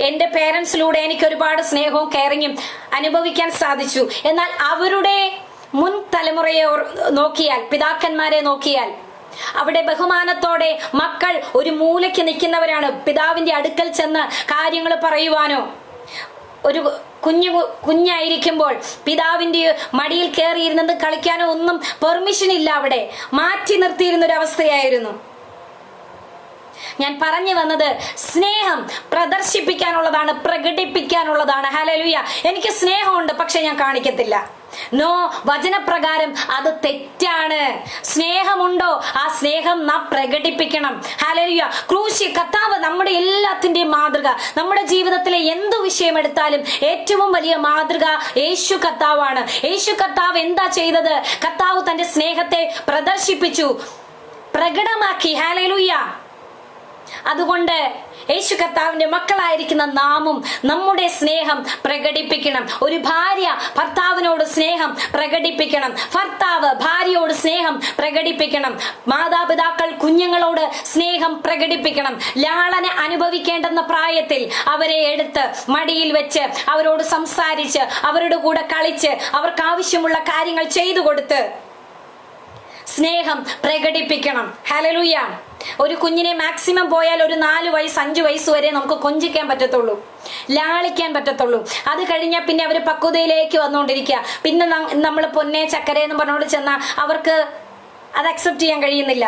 എൻ്റെ പേരൻസിലൂടെ എനിക്ക് ഒരുപാട് സ്നേഹവും കെയറിങ്ങും അനുഭവിക്കാൻ സാധിച്ചു. എന്നാൽ അവരുടെ മുൻ തലമുറയെ നോക്കിയാൽ, പിതാക്കന്മാരെ നോക്കിയാൽ, അവിടെ ബഹുമാനത്തോടെ മക്കൾ ഒരു മൂലയ്ക്ക് നിൽക്കുന്നവരാണ്. പിതാവിന്റെ അടുക്കൽ ചെന്ന് കാര്യങ്ങൾ പറയുവാനോ, ഒരു കുഞ്ഞായിരിക്കുമ്പോൾ പിതാവിന്റെ മടിയിൽ കയറിയിരുന്നത് കളിക്കാനോ ഒന്നും പെർമിഷൻ ഇല്ല. അവിടെ മാറ്റി നിർത്തിയിരുന്ന ഒരു അവസ്ഥയായിരുന്നു. ഞാൻ പറഞ്ഞു വന്നത്, സ്നേഹം പ്രദർശിപ്പിക്കാനുള്ളതാണ്, പ്രകടിപ്പിക്കാനുള്ളതാണ്. ഹല്ലേലൂയ. എനിക്ക് സ്നേഹമുണ്ട്, പക്ഷെ ഞാൻ കാണിക്കത്തില്ല. നോ, വചനപ്രകാരം അത് തെറ്റാണ്. സ്നേഹമുണ്ടോ, ആ സ്നേഹം നാം പ്രകടിപ്പിക്കണം. ഹല്ലേലൂയ. ക്രൂശി കർത്താവ് നമ്മുടെ എല്ലാത്തിന്റെയും മാതൃക. നമ്മുടെ ജീവിതത്തിലെ എന്തു വിഷയം എടുത്താലും ഏറ്റവും വലിയ മാതൃക യേശു കർത്താവാണ്. യേശു കർത്താവ് എന്താ ചെയ്തത്? കർത്താവ് തന്റെ സ്നേഹത്തെ പ്രദർശിപ്പിച്ചു, പ്രകടമാക്കി. ഹല്ലേലൂയ. അതുകൊണ്ട് യേശു കർത്താവിന്റെ മക്കളായിരിക്കുന്ന നാമും നമ്മുടെ സ്നേഹം പ്രകടിപ്പിക്കണം. ഒരു ഭാര്യ ഭർത്താവിനോട് സ്നേഹം പ്രകടിപ്പിക്കണം, ഭർത്താവ് ഭാര്യയോട് സ്നേഹം പ്രകടിപ്പിക്കണം, മാതാപിതാക്കൾ കുഞ്ഞുങ്ങളോട് സ്നേഹം പ്രകടിപ്പിക്കണം. ലാളന അനുഭവിക്കേണ്ടെന്ന പ്രായത്തിൽ അവരെ എടുത്ത് മടിയിൽ വെച്ച് അവരോട് സംസാരിച്ച് അവരുടെ കൂടെ കളിച്ച് അവർക്ക് ആവശ്യമുള്ള കാര്യങ്ങൾ ചെയ്തു കൊടുത്ത് സ്നേഹം പ്രകടിപ്പിക്കണം. ഹല്ലേലൂയ. ഒരു കുഞ്ഞിനെ മാക്സിമം പോയാൽ ഒരു 4 വയസ്സ് 5 വയസ്സ് വരെ നമുക്ക് കൊഞ്ചിക്കാൻ പറ്റത്തുള്ളൂ, ലാളിക്കാൻ പറ്റത്തുള്ളൂ. അത് കഴിഞ്ഞാൽ പിന്നെ അവര് പക്വതയിലേക്ക് വന്നുകൊണ്ടിരിക്കുക. പിന്നെ നമ്മൾ പൊന്നെ ചക്കര എന്ന് പറഞ്ഞോട് ചെന്നാൽ അവർക്ക് അത് അക്സെപ്റ്റ് ചെയ്യാൻ കഴിയുന്നില്ല.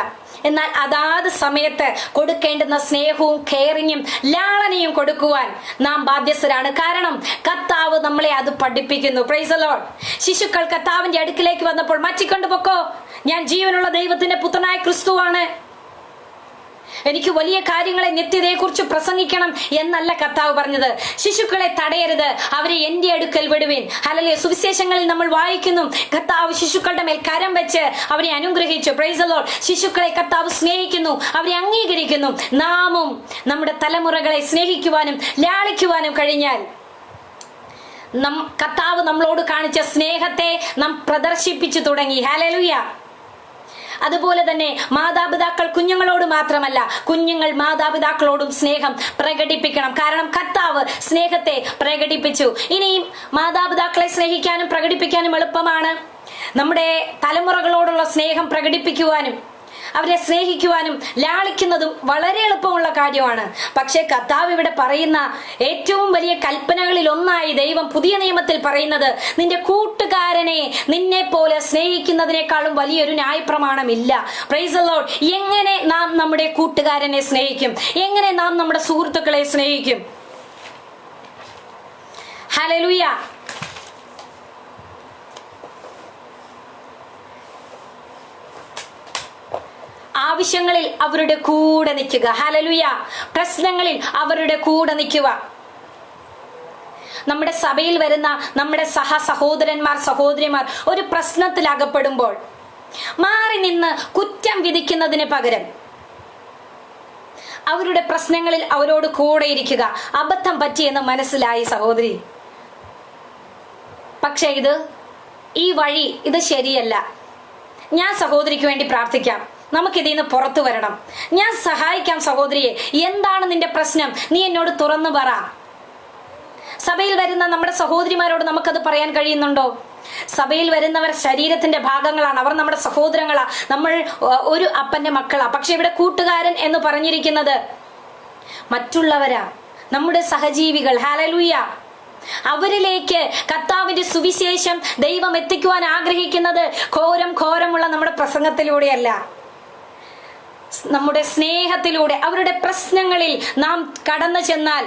എന്നാൽ അതാത് സമയത്ത് കൊടുക്കേണ്ടുന്ന സ്നേഹവും കെയറിങ്ങും ലാളനയും കൊടുക്കുവാൻ നാം ബാധ്യസ്ഥരാണ്. കാരണം കർത്താവ് നമ്മളെ അത് പഠിപ്പിക്കുന്നു. Price the Lord. ശിശുക്കൾ കർത്താവിന്റെ അടുക്കിലേക്ക് വന്നപ്പോൾ, മാറ്റിക്കൊണ്ടു പൊക്കോ, ഞാൻ ജീവനുള്ള ദൈവത്തിന്റെ പുത്രനായ ക്രിസ്തുവാണ്, എനിക്ക് വലിയ കാര്യങ്ങളെ നിത്യതയെ കുറിച്ച് പ്രസംഗിക്കണം എന്നല്ല കർത്താവ് പറഞ്ഞത്. ശിശുക്കളെ തടയരുത്, അവരെ എന്റെ അടുക്കൽ വിടുവിൻ. ഹല്ലേലൂയ. സുവിശേഷങ്ങളിൽ നമ്മൾ വായിക്കുന്നു, കർത്താവ് ശിശുക്കളുടെ മേൽ കരം വെച്ച് അവരെ അനുഗ്രഹിച്ചു. Price the Lord. ശിശുക്കളെ കർത്താവ് സ്നേഹിക്കുന്നു, അവരെ അംഗീകരിക്കുന്നു. നാമും നമ്മുടെ തലമുറകളെ സ്നേഹിക്കുവാനും ലാളിക്കുവാനും കഴിഞ്ഞാൽ കർത്താവ് നമ്മളോട് കാണിച്ച സ്നേഹത്തെ നാം പ്രദർശിപ്പിച്ചു തുടങ്ങി. ഹല്ലേലൂയ. അതുപോലെ തന്നെ മാതാപിതാക്കൾ കുഞ്ഞുങ്ങളോട് മാത്രമല്ല, കുഞ്ഞുങ്ങൾ മാതാപിതാക്കളോടും സ്നേഹം പ്രകടിപ്പിക്കണം. കാരണം കർത്താവ് സ്നേഹത്തെ പ്രകടിപ്പിച്ചു. ഇനിയും മാതാപിതാക്കളെ സ്നേഹിക്കാനും പ്രകടിപ്പിക്കാനും എളുപ്പമാണ്. നമ്മുടെ തലമുറകളോടുള്ള സ്നേഹം പ്രകടിപ്പിക്കുവാനും അവരെ സ്നേഹിക്കുവാനും ലാളിക്കുന്നതും വളരെ എളുപ്പമുള്ള കാര്യമാണ്. പക്ഷെ കർത്താവ് ഇവിടെ പറയുന്ന ഏറ്റവും വലിയ കൽപ്പനകളിൽ ഒന്നായി ദൈവം പുതിയ നിയമത്തിൽ പറയുന്നത്, നിന്റെ കൂട്ടുകാരനെ നിന്നെ പോലെ സ്നേഹിക്കുന്നതിനേക്കാളും വലിയൊരു ന്യായപ്രമാണമില്ല. Price the Lord. എങ്ങനെ നാം നമ്മുടെ കൂട്ടുകാരനെ സ്നേഹിക്കും? എങ്ങനെ നാം നമ്മുടെ സുഹൃത്തുക്കളെ സ്നേഹിക്കും? ഹല്ലേലൂയ. ആവശ്യങ്ങളിൽ അവരുടെ കൂടെ നിൽക്കുക. ഹല്ലേലൂയ. പ്രശ്നങ്ങളിൽ അവരുടെ കൂടെ നിൽക്കുക. നമ്മുടെ സഭയിൽ വരുന്ന നമ്മുടെ സഹോദരന്മാർ സഹോദരിമാർ ഒരു പ്രശ്നത്തിൽ അകപ്പെടുമ്പോൾ മാറി നിന്ന് കുറ്റം വിധിക്കുന്നതിന് പകരം അവരുടെ പ്രശ്നങ്ങളിൽ അവരോട് കൂടെ ഇരിക്കുക. അബദ്ധം പറ്റിയെന്ന് മനസ്സിലായി സഹോദരി. പക്ഷെ ഈ വഴി ഇത് ശരിയല്ല. ഞാൻ സഹോദരിക്ക് വേണ്ടി പ്രാർത്ഥിക്കാം. നമുക്കിതിൽ നിന്ന് പുറത്തു വരണം. ഞാൻ സഹായിക്കാം സഹോദരിയെ. എന്താണ് നിന്റെ പ്രശ്നം? നീ എന്നോട് തുറന്നു പറ. സഭയിൽ വരുന്ന നമ്മുടെ സഹോദരിമാരോട് നമുക്കത് പറയാൻ കഴിയുന്നുണ്ടോ? സഭയിൽ വരുന്നവർ ശരീരത്തിന്റെ ഭാഗങ്ങളാണ്. അവർ നമ്മുടെ സഹോദരങ്ങളാ. നമ്മൾ ഒരു അപ്പന്റെ മക്കളാ. പക്ഷെ ഇവിടെ കൂട്ടുകാരൻ എന്ന് പറഞ്ഞിരിക്കുന്നത് മറ്റുള്ളവരാ, നമ്മുടെ സഹജീവികൾ. ഹല്ലേലൂയ. അവരിലേക്ക് കർത്താവിന്റെ സുവിശേഷം ദൈവം എത്തിക്കുവാൻ ആഗ്രഹിക്കുന്നത് ഘോരമുള്ള നമ്മുടെ പ്രസംഗത്തിലൂടെയല്ല, നമ്മുടെ സ്നേഹത്തിലൂടെ. അവരുടെ പ്രശ്നങ്ങളിൽ നാം കടന്നു ചെന്നാൽ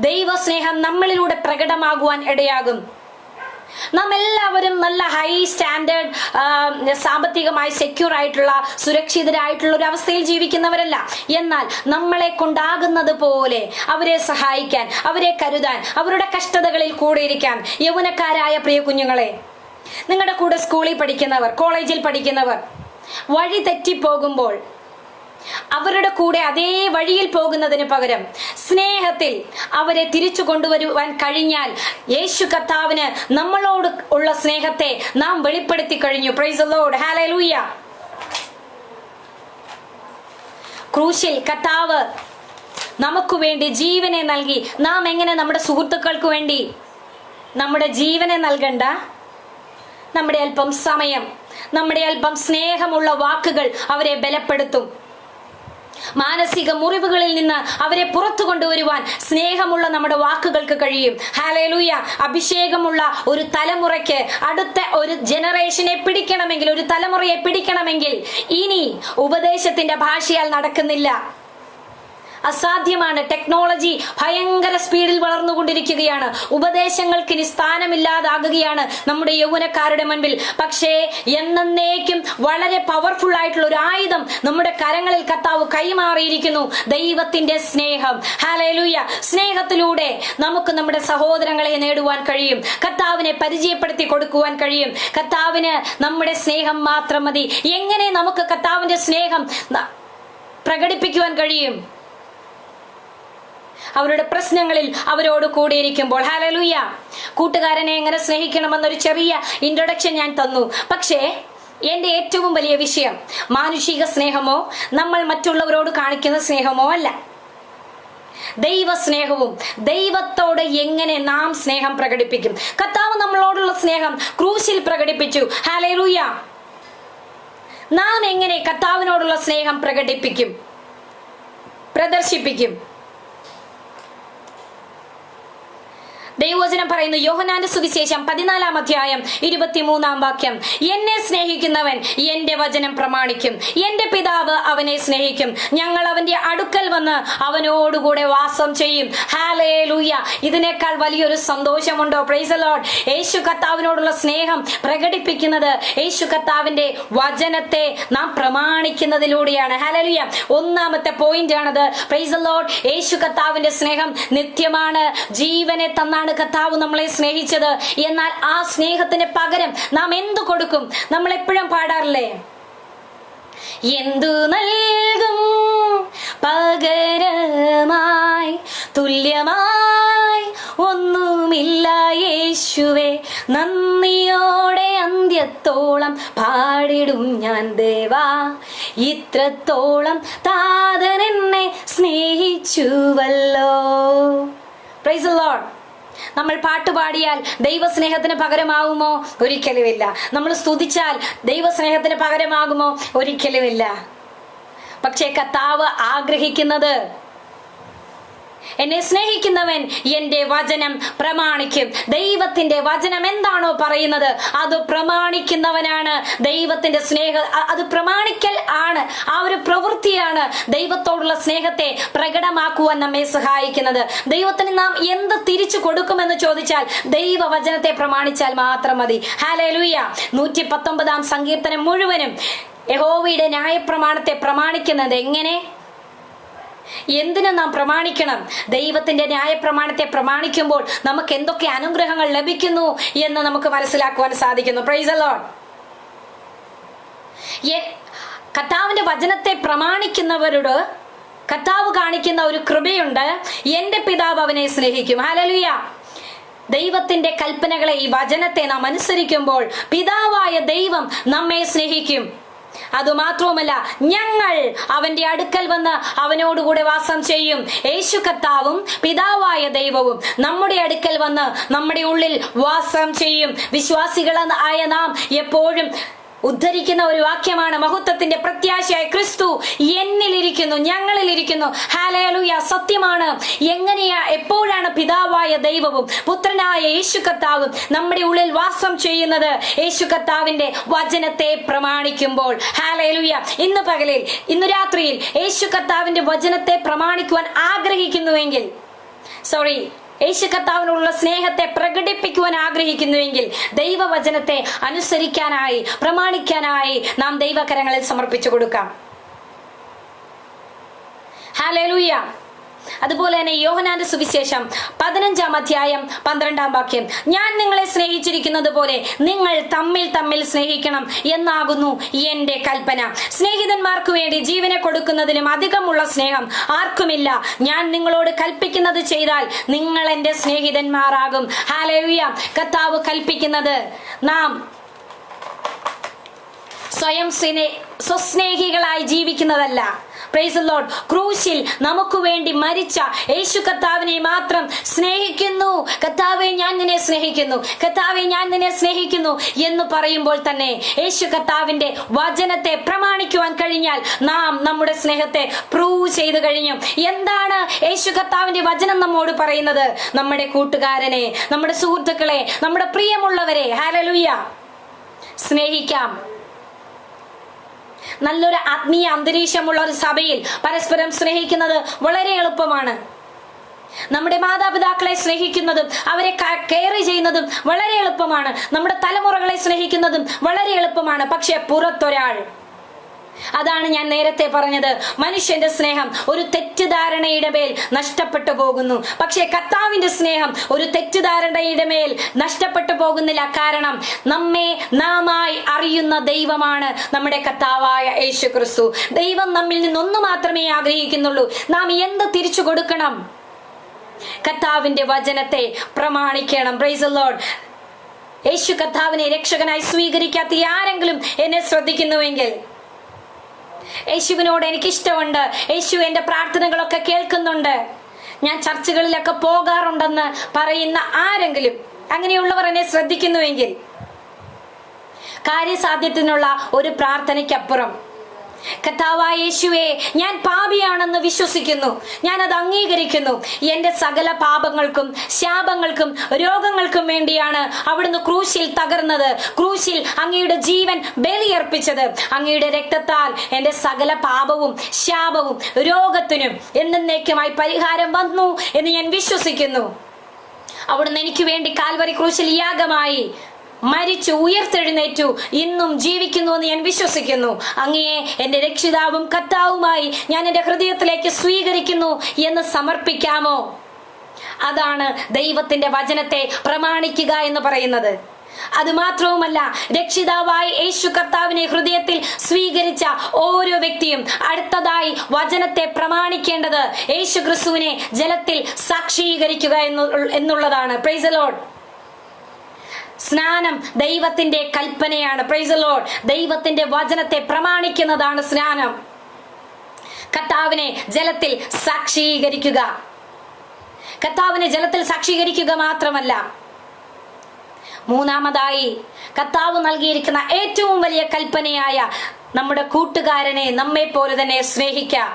ദൈവസ്നേഹം നമ്മളിലൂടെ പ്രകടമാകുവാൻ ഇടയാകും. നാം എല്ലാവരും നല്ല ഹൈ സ്റ്റാൻഡേർഡ്, സാമ്പത്തികമായി സെക്യൂർ ആയിട്ടുള്ള, സുരക്ഷിതരായിട്ടുള്ള ഒരു അവസ്ഥയിൽ ജീവിക്കുന്നവരല്ല. എന്നാൽ നമ്മളെ കൊണ്ടാകുന്നത് പോലെ അവരെ സഹായിക്കാൻ, അവരെ കരുതാൻ, അവരുടെ കഷ്ടതകളിൽ കൂടെ ഇരിക്കാൻ. യൗവനക്കാരായ പ്രിയ കുഞ്ഞുങ്ങളെ, നിങ്ങളുടെ കൂടെ സ്കൂളിൽ പഠിക്കുന്നവർ, കോളേജിൽ പഠിക്കുന്നവർ വഴി തെറ്റിപ്പോകുമ്പോൾ അവരുടെ കൂടെ അതേ വഴിയിൽ പോകുന്നതിന് പകരം സ്നേഹത്തിൽ അവരെ തിരിച്ചു കൊണ്ടുവരുവാൻ കഴിഞ്ഞാൽ യേശു കർത്താവിന് നമ്മളോട് ഉള്ള സ്നേഹത്തെ നാം വെളിപ്പെടുത്തി കഴിഞ്ഞു. Price the Lord. ഹല്ലേലൂയ. ക്രൂശിൽ കർത്താവ് നമുക്ക് വേണ്ടി ജീവനെ നൽകി. നാം എങ്ങനെ നമ്മുടെ സുഹൃത്തുക്കൾക്ക് വേണ്ടി നമ്മുടെ ജീവനെ നൽകണ്ട? നമ്മുടെ അല്പം സമയം, നമ്മുടെ അല്പം സ്നേഹമുള്ള വാക്കുകൾ അവരെ ബലപ്പെടുത്തും. മാനസിക മുറിവുകളിൽ നിന്ന് അവരെ പുറത്തു കൊണ്ടുവരുവാൻ സ്നേഹമുള്ള നമ്മുടെ വാക്കുകൾക്ക് കഴിയും. ഹല്ലേലൂയ. അഭിഷേകമുള്ള ഒരു തലമുറയ്ക്ക്, അടുത്ത ഒരു ജനറേഷനെ പിടിക്കണമെങ്കിൽ, ഒരു തലമുറയെ പിടിക്കണമെങ്കിൽ ഇനി ഉപദേശത്തിന്റെ ഭാഷയാൽ നടക്കുന്നില്ല. അസാധ്യമാണ്. ടെക്നോളജി ഭയങ്കര സ്പീഡിൽ വളർന്നുകൊണ്ടിരിക്കുകയാണ്. ഉപദേശങ്ങൾക്ക് ഇനി സ്ഥാനമില്ലാതാകുകയാണ് നമ്മുടെ യൗവനക്കാരുടെ മുൻപിൽ. പക്ഷേ എന്നേക്കും വളരെ പവർഫുൾ ആയിട്ടുള്ള ഒരു ആയുധം നമ്മുടെ കരങ്ങളിൽ കർത്താവ് കൈമാറിയിരിക്കുന്നു. ദൈവത്തിന്റെ സ്നേഹം. ഹല്ലേലൂയ. സ്നേഹത്തിലൂടെ നമുക്ക് നമ്മുടെ സഹോദരങ്ങളെ നേടുവാൻ കഴിയും. കർത്താവിനെ പരിചയപ്പെടുത്തി കൊടുക്കുവാൻ കഴിയും. കർത്താവിന് നമ്മുടെ സ്നേഹം മാത്രം മതി. എങ്ങനെ നമുക്ക് കർത്താവിന്റെ സ്നേഹം പ്രകടിപ്പിക്കുവാൻ കഴിയും? അവരുടെ പ്രശ്നങ്ങളിൽ അവരോട് കൂടിയിരിക്കുമ്പോൾ. ഹല്ലേലൂയ. കൂട്ടുകാരനെ എങ്ങനെ സ്നേഹിക്കണമെന്നൊരു ചെറിയ ഇൻട്രൊഡക്ഷൻ ഞാൻ തന്നു. പക്ഷേ എന്റെ ഏറ്റവും വലിയ വിഷയം മാനുഷിക സ്നേഹമോ നമ്മൾ മറ്റുള്ളവരോട് കാണിക്കുന്ന സ്നേഹമോ അല്ല. ദൈവസ്നേഹവും, ദൈവത്തോട് എങ്ങനെ നാം സ്നേഹം പ്രകടിപ്പിക്കും. കർത്താവ് നമ്മളോടുള്ള സ്നേഹം ക്രൂശിൽ പ്രകടിപ്പിച്ചു. ഹല്ലേലൂയ. നാം എങ്ങനെ കർത്താവിനോടുള്ള സ്നേഹം പ്രദർശിപ്പിക്കും? ദൈവവചനം പറയുന്നു, യോഹന്നാന്റെ സുവിശേഷം 14-ാം അധ്യായം 23-ാം വാക്യം, എന്നെ സ്നേഹിക്കുന്നവൻ എന്റെ വചനം പ്രമാണിക്കും, എന്റെ പിതാവ് അവനെ സ്നേഹിക്കും, ഞങ്ങൾ അവന്റെ അടുക്കൽ വന്ന് അവനോടുകൂടെ വാസം ചെയ്യും. ഹല്ലേലൂയ. ഇതിനേക്കാൾ വലിയൊരു സന്തോഷമുണ്ടോ? Praise the Lord. യേശു കർത്താവിനോടുള്ള സ്നേഹം പ്രകടിപ്പിക്കുന്നത് യേശു കർത്താവിന്റെ വചനത്തെ നാം പ്രമാണിക്കുന്നതിലൂടെയാണ്. ഹല്ലേലൂയ. ഒന്നാമത്തെ പോയിന്റ് ആണത്. Praise the Lord. യേശു കർത്താവിന്റെ സ്നേഹം നിത്യമാണ്. ജീവനെ തന്നാണ് കർത്താവ് നമ്മളെ സ്നേഹിച്ചത്. എന്നാൽ ആ സ്നേഹത്തിന് പകരം നാം എന്തു കൊടുക്കും? നമ്മൾ എപ്പോഴും പാടാറില്ലേ, എന്തു നൽകും പകരമായി, തുല്യമായി ഒന്നുമില്ല യേശുവേ, നന്ദിയോടെ അന്ത്യത്തോളം പാടിടും ഞാൻ ദേവാ, ഇത്രത്തോളം താതൻ എന്നെ സ്നേഹിച്ചുവല്ലോ. Price the Lord. നമ്മൾ പാട്ടുപാടിയാൽ ദൈവസ്നേഹത്തിന് പകരമാകുമോ? ഒരിക്കലുമില്ല. നമ്മൾ സ്തുതിച്ചാൽ ദൈവസ്നേഹത്തിന് പകരമാകുമോ? ഒരിക്കലുമില്ല. പക്ഷേ കർത്താവ് ആഗ്രഹിക്കുന്നത്, എന്നെ സ്നേഹിക്കുന്നവൻ എന്റെ വചനം പ്രമാണിക്കും. ദൈവത്തിന്റെ വചനം എന്താണോ പറയുന്നത് അത് പ്രമാണിക്കുന്നവനാണ് ദൈവത്തിന്റെ സ്നേഹം. അത് പ്രമാണിക്കൽ ആണ്, ആ ഒരു പ്രവൃത്തിയാണ് ദൈവത്തോടുള്ള സ്നേഹത്തെ പ്രകടമാക്കുവാൻ നമ്മെ സഹായിക്കുന്നത്. ദൈവത്തിന് നാം എന്ത് തിരിച്ചു കൊടുക്കുമെന്ന് ചോദിച്ചാൽ ദൈവവചനത്തെ പ്രമാണിച്ചാൽ മാത്രം മതി. ഹല്ലേലൂയ. 119-ാം സങ്കീർത്തനം മുഴുവനും യഹോവയുടെ ന്യായപ്രമാണത്തെ പ്രമാണിക്കുന്നത് എങ്ങനെ? എന്തിനു നാം പ്രമാണിക്കണം? ദൈവത്തിന്റെ ന്യായപ്രമാണത്തെ പ്രമാണിക്കുമ്പോൾ നമുക്ക് എന്തൊക്കെ അനുഗ്രഹങ്ങൾ ലഭിക്കുന്നു എന്ന് നമുക്ക് മനസ്സിലാക്കുവാൻ സാധിക്കുന്നു. Price the Lord. കർത്താവിന്റെ വചനത്തെ പ്രമാണിക്കുന്നവരോട് കർത്താവ് കാണിക്കുന്ന ഒരു കൃപയുണ്ട്. എന്റെ പിതാവ് അവനെ സ്നേഹിക്കും. ഹല്ലേലൂയ. ദൈവത്തിന്റെ കൽപ്പനകളെ, ഈ വചനത്തെ നാം അനുസരിക്കുമ്പോൾ പിതാവായ ദൈവം നമ്മെ സ്നേഹിക്കും. അതുമാത്രവുമല്ല, ഞങ്ങൾ അവന്റെ അടുക്കൽ വന്ന് അവനോടുകൂടെ വാസം ചെയ്യും. യേശു കർത്താവും പിതാവായ ദൈവവും നമ്മുടെ അടുക്കൽ വന്ന് നമ്മുടെ ഉള്ളിൽ വാസം ചെയ്യും. വിശ്വാസികളായ നാം എപ്പോഴും ഉദ്ധരിക്കുന്ന ഒരു വാക്യമാണ്, മഹത്വത്തിന്റെ പ്രത്യാശയായ ക്രിസ്തു എന്നിലിരിക്കുന്നു, ഞങ്ങളിലിരിക്കുന്നു. ഹല്ലേലൂയ. സത്യമാണ്. എപ്പോഴാണ് പിതാവായ ദൈവവും പുത്രനായ യേശു കർത്താവും നമ്മുടെ ഉള്ളിൽ വാസം ചെയ്യുന്നത്? യേശു കർത്താവിന്റെ വചനത്തെ പ്രമാണിക്കുമ്പോൾ. ഹല്ലേലൂയ. ഇന്ന് രാത്രിയിൽ യേശു കർത്താവിന്റെ വചനത്തെ പ്രമാണിക്കുവാൻ ആഗ്രഹിക്കുന്നുവെങ്കിൽ, യേശു കർത്താവിനുള്ള സ്നേഹത്തെ പ്രകടിപ്പിക്കുവാൻ ആഗ്രഹിക്കുന്നുവെങ്കിൽ, ദൈവവചനത്തെ അനുസരിക്കാനായി, പ്രമാണിക്കാനായി നാം ദൈവകരങ്ങളിൽ സമർപ്പിച്ചു കൊടുക്കാം. ഹല്ലേലൂയ. അതുപോലെ തന്നെ യോഹന്നാന്റെ സുവിശേഷം 15-ാം അധ്യായം 12-ാം വാക്യം, ഞാൻ നിങ്ങളെ സ്നേഹിച്ചിരിക്കുന്നത് പോലെ നിങ്ങൾ തമ്മിൽ സ്നേഹിക്കണം എന്നാകുന്നു എന്റെ കൽപ്പന. സ്നേഹിതന്മാർക്ക് വേണ്ടി ജീവനെ കൊടുക്കുന്നതിനും അധികമുള്ള സ്നേഹം ആർക്കുമില്ല. ഞാൻ നിങ്ങളോട് കൽപ്പിക്കുന്നത് ചെയ്താൽ നിങ്ങൾ എന്റെ സ്നേഹിതന്മാരാകും. ഹല്ലേലൂയ. കർത്താവ് കൽപ്പിക്കുന്നത് നാം സ്വയം സ്വസ്നേഹികളായി ജീവിക്കുന്നതല്ല. Praise the Lord. ക്രൂശിൽ നമുക്ക് വേണ്ടി മരിച്ച യേശു കർത്താവിനെ മാത്രം സ്നേഹിക്കുന്നു. കർത്താവേ ഞാൻ നിന്നെ സ്നേഹിക്കുന്നു, കർത്താവേ ഞാൻ നിന്നെ സ്നേഹിക്കുന്നു എന്ന് പറയുമ്പോൾ തന്നെ യേശു കർത്താവിന്റെ വചനത്തെ പ്രമാണിക്കുവാൻ കഴിഞ്ഞാൽ നാം നമ്മുടെ സ്നേഹത്തെ പ്രൂവ് ചെയ്തു കഴിഞ്ഞു. എന്താണ് യേശു കർത്താവിന്റെ വചനം നമ്മോട് പറയുന്നത്? നമ്മുടെ കൂട്ടുകാരനെ, നമ്മുടെ സുഹൃത്തുക്കളെ, നമ്മുടെ പ്രിയമുള്ളവരെ ഹല്ലേലൂയ സ്നേഹിക്കാം. നല്ലൊരു ആത്മീയ അന്തരീക്ഷമുള്ള ഒരു സഭയിൽ പരസ്പരം സ്നേഹിക്കുന്നത് വളരെ എളുപ്പമാണ്. നമ്മുടെ മാതാപിതാക്കളെ സ്നേഹിക്കുന്നതും അവരെ കെയർ ചെയ്യുന്നതും വളരെ എളുപ്പമാണ്. നമ്മുടെ തലമുറകളെ സ്നേഹിക്കുന്നതും വളരെ എളുപ്പമാണ്. പക്ഷെ പുറത്തൊരാൾ, അതാണ് ഞാൻ നേരത്തെ പറഞ്ഞത്, മനുഷ്യന്റെ സ്നേഹം ഒരു തെറ്റിദ്ധാരണയുടെ മേൽ നഷ്ടപ്പെട്ടു പോകുന്നു. പക്ഷെ കർത്താവിന്റെ സ്നേഹം ഒരു തെറ്റിദ്ധാരണയുടെ മേൽ നഷ്ടപ്പെട്ടു പോകുന്നില്ല. കാരണം നമ്മെ നാമായി അറിയുന്ന ദൈവമാണ് നമ്മുടെ കർത്താവായ യേശു ക്രിസ്തു. ദൈവം നമ്മിൽ നിന്നൊന്നു മാത്രമേ ആഗ്രഹിക്കുന്നുള്ളൂ, നാം എന്ത് തിരിച്ചു കൊടുക്കണം? കർത്താവിന്റെ വചനത്തെ പ്രമാണിക്കണം. Praise the Lord. യേശു കർത്താവിനെ രക്ഷകനായി സ്വീകരിക്കാത്ത ആരെങ്കിലും എന്നെ ശ്രദ്ധിക്കുന്നുവെങ്കിൽ, യേശുവിനോട് എനിക്കിഷ്ടമുണ്ട്, യേശു എന്റെ പ്രാർത്ഥനകളൊക്കെ കേൾക്കുന്നുണ്ട്, ഞാൻ ചർച്ചകളിലൊക്കെ പോകാറുണ്ടെന്ന് പറയുന്ന ആരെങ്കിലും, അങ്ങനെയുള്ളവർ എന്നെ ശ്രദ്ധിക്കുന്നുവെങ്കിൽ, കാര്യസാധ്യത്തിനുള്ള ഒരു പ്രാർത്ഥനയ്ക്കപ്പുറം കർത്താവായ യേശുവേ ഞാൻ പാപിയാണെന്ന് വിശ്വസിക്കുന്നു, ഞാൻ അത് അംഗീകരിക്കുന്നു, എന്റെ സകല പാപങ്ങൾക്കും ശാപങ്ങൾക്കും രോഗങ്ങൾക്കും വേണ്ടിയാണ് അവിടുന്ന് ക്രൂശിൽ തകർന്നത്, ക്രൂശിൽ അങ്ങയുടെ ജീവൻ ബലിയർപ്പിച്ചത്, അങ്ങയുടെ രക്തത്താൽ എന്റെ സകല പാപവും ശാപവും രോഗത്തിനും എന്നേക്കുമായി പരിഹാരം വന്നു എന്ന് ഞാൻ വിശ്വസിക്കുന്നു. അവിടുന്ന് എനിക്ക് വേണ്ടി കാൽവരി ക്രൂശിൽ യാഗമായി മരിച്ചു ഉയർത്തെഴുന്നേറ്റു, ഇന്നും ജീവിക്കുന്നു എന്ന് ഞാൻ വിശ്വസിക്കുന്നു. അങ്ങയെ എന്റെ രക്ഷിതാവും കർത്താവുമായി ഞാൻ എന്റെ ഹൃദയത്തിലേക്ക് സ്വീകരിക്കുന്നു എന്ന് സമർപ്പിക്കാമോ? അതാണ് ദൈവത്തിന്റെ വചനത്തെ പ്രമാണിക്കുക എന്ന് പറയുന്നത്. അതുമാത്രവുമല്ല, രക്ഷിതാവായി യേശു കർത്താവിനെ ഹൃദയത്തിൽ സ്വീകരിച്ച ഓരോ വ്യക്തിയും അടുത്തതായി വചനത്തെ പ്രമാണിക്കേണ്ടത് യേശു ക്രിസ്തുവിനെ ജലത്തിൽ സാക്ഷീകരിക്കുക എന്നുള്ളതാണ്. Price the Lord. സ്നാനം ദൈവത്തിന്റെ കൽപ്പനയാണ്. Price the Lord. ദൈവത്തിന്റെ വചനത്തെ പ്രമാണിക്കുന്നതാണ് സ്നാനം. കർത്താവിനെ ജലത്തിൽ സാക്ഷീകരിക്കുക. കർത്താവിനെ ജലത്തിൽ സാക്ഷീകരിക്കുക മാത്രമല്ല, മൂന്നാമതായി കർത്താവ് നൽകിയിരിക്കുന്ന ഏറ്റവും വലിയ കൽപ്പനയായ നമ്മുടെ കൂട്ടുകാരനെ നമ്മെ പോലെ തന്നെ സ്നേഹിക്കുക.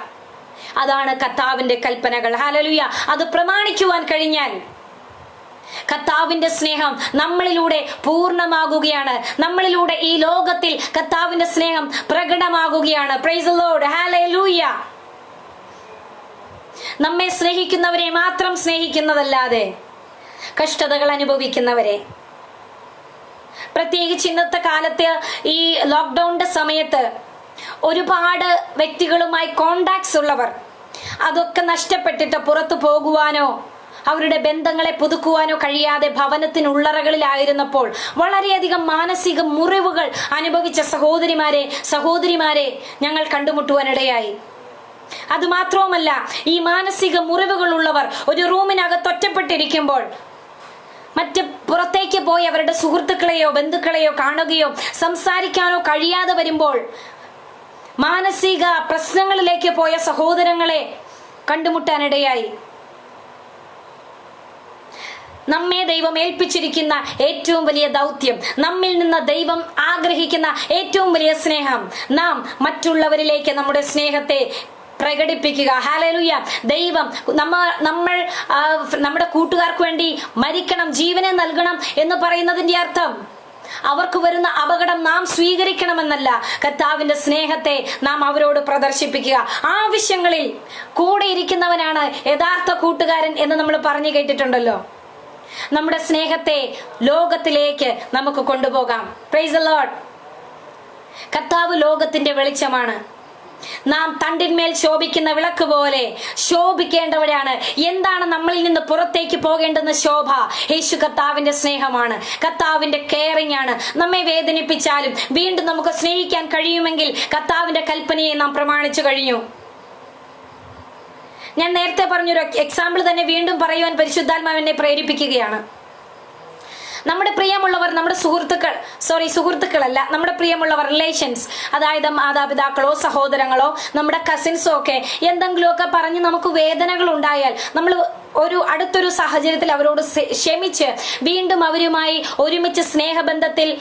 അതാണ് കർത്താവിന്റെ കൽപ്പനകൾ. ഹല്ലേലൂയ. അത് പ്രമാണിക്കുവാൻ കഴിഞ്ഞാൽ കർത്താവിന്റെ സ്നേഹം നമ്മളിലൂടെ പൂർണ്ണമാകുകയാണ്. നമ്മളിലൂടെ ഈ ലോകത്തിൽ കർത്താവിന്റെ സ്നേഹം പ്രകടമാകുകയാണ്. Praise the Lord. ഹല്ലേലൂയ. നമ്മെ സ്നേഹിക്കുന്നവരെ മാത്രം സ്നേഹിക്കുന്നതല്ലാതെ കഷ്ടതകൾ അനുഭവിക്കുന്നവരെ, പ്രത്യേകിച്ച് ഇന്നത്തെ കാലത്ത് ഈ ലോക്ക്ഡൌണിന്റെ സമയത്ത് ഒരുപാട് വ്യക്തികളുമായി കോണ്ടാക്ട്സ് ഉള്ളവർ, അതൊക്കെ നഷ്ടപ്പെട്ടിട്ട് പുറത്തു പോകുവാനോ അവരുടെ ബന്ധങ്ങളെ പുതുക്കുവാനോ കഴിയാതെ ഭവനത്തിനുള്ളറകളിലായിരുന്നപ്പോൾ വളരെയധികം മാനസിക മുറിവുകൾ അനുഭവിച്ച സഹോദരിമാരെ ഞങ്ങൾ കണ്ടുമുട്ടുവാനിടയായി. അതുമാത്രവുമല്ല, ഈ മാനസിക മുറിവുകളുള്ളവർ ഒരു റൂമിനകത്ത് ഒറ്റപ്പെട്ടിരിക്കുമ്പോൾ മറ്റ് പുറത്തേക്ക് പോയി അവരുടെ സുഹൃത്തുക്കളെയോ ബന്ധുക്കളെയോ കാണുകയോ സംസാരിക്കാനോ കഴിയാതെ വരുമ്പോൾ മാനസിക പ്രശ്നങ്ങളിലേക്ക് പോയ സഹോദരങ്ങളെ കണ്ടുമുട്ടാനിടയായി. നമ്മെ ദൈവം ഏൽപ്പിച്ചിരിക്കുന്ന ഏറ്റവും വലിയ ദൗത്യം, നമ്മിൽ നിന്ന് ദൈവം ആഗ്രഹിക്കുന്ന ഏറ്റവും വലിയ സ്നേഹം, നാം മറ്റുള്ളവരിലേക്ക് നമ്മുടെ സ്നേഹത്തെ പ്രകടിപ്പിക്കുക. ഹല്ലേലൂയ. ദൈവം നമ്മൾ നമ്മുടെ കൂട്ടുകാർക്ക് വേണ്ടി മരിക്കണം, ജീവനെ നൽകണം എന്ന് പറയുന്നതിന്റെ അർത്ഥം അവർക്ക് വരുന്ന അപകടം നാം സ്വീകരിക്കണമെന്നല്ല, കർത്താവിന്റെ സ്നേഹത്തെ നാം അവരോട് പ്രദർശിപ്പിക്കുക. ആവശ്യങ്ങളിൽ കൂടെ ഇരിക്കുന്നവനാണ് യഥാർത്ഥ കൂട്ടുകാരൻ എന്ന് നമ്മൾ പറഞ്ഞു കേട്ടിട്ടുണ്ടല്ലോ. നമ്മുടെ സ്നേഹത്തെ ലോകത്തിലേക്ക് നമുക്ക് കൊണ്ടുപോകാം. Price the Lord. കർത്താവ് ലോകത്തിന്റെ വെളിച്ചമാണ്. നാം തണ്ടിന്മേൽ ശോഭിക്കുന്ന വിളക്ക് പോലെ ശോഭിക്കേണ്ടവരാണ്. എന്താണ് നമ്മളിൽ നിന്ന് പുറത്തേക്ക് പോകേണ്ടുന്ന ശോഭ? യേശു കർത്താവിന്റെ സ്നേഹമാണ്, കർത്താവിന്റെ കെയറിംഗ് ആണ്. നമ്മെ വേദനിപ്പിച്ചാലും വീണ്ടും നമുക്ക് സ്നേഹിക്കാൻ കഴിയുമെങ്കിൽ കർത്താവിന്റെ കൽപ്പനയെ നാം പ്രമാണിച്ചു കഴിഞ്ഞു. ഞാൻ നേരത്തെ പറഞ്ഞൊരു എക്സാമ്പിൾ തന്നെ വീണ്ടും പറയുവാൻ പരിശുദ്ധാത്മാവിനെ പ്രേരിപ്പിക്കുകയാണ്. നമ്മുടെ പ്രിയമുള്ളവർ, നമ്മുടെ സുഹൃത്തുക്കളല്ല, നമ്മുടെ പ്രിയമുള്ളവർ, റിലേഷൻസ്, അതായത് മാതാപിതാക്കളോ സഹോദരങ്ങളോ നമ്മുടെ കസിൻസോ ഒക്കെ എന്തെങ്കിലുമൊക്കെ പറഞ്ഞ് നമുക്ക് വേദനകൾ ഉണ്ടായാൽ നമ്മൾ അടുത്തൊരു സാഹചര്യത്തിൽ അവരോട് ക്ഷമിച്ച് വീണ്ടും അവരുമായി ഒരുമിച്ച് സ്നേഹബന്ധത്തിൽ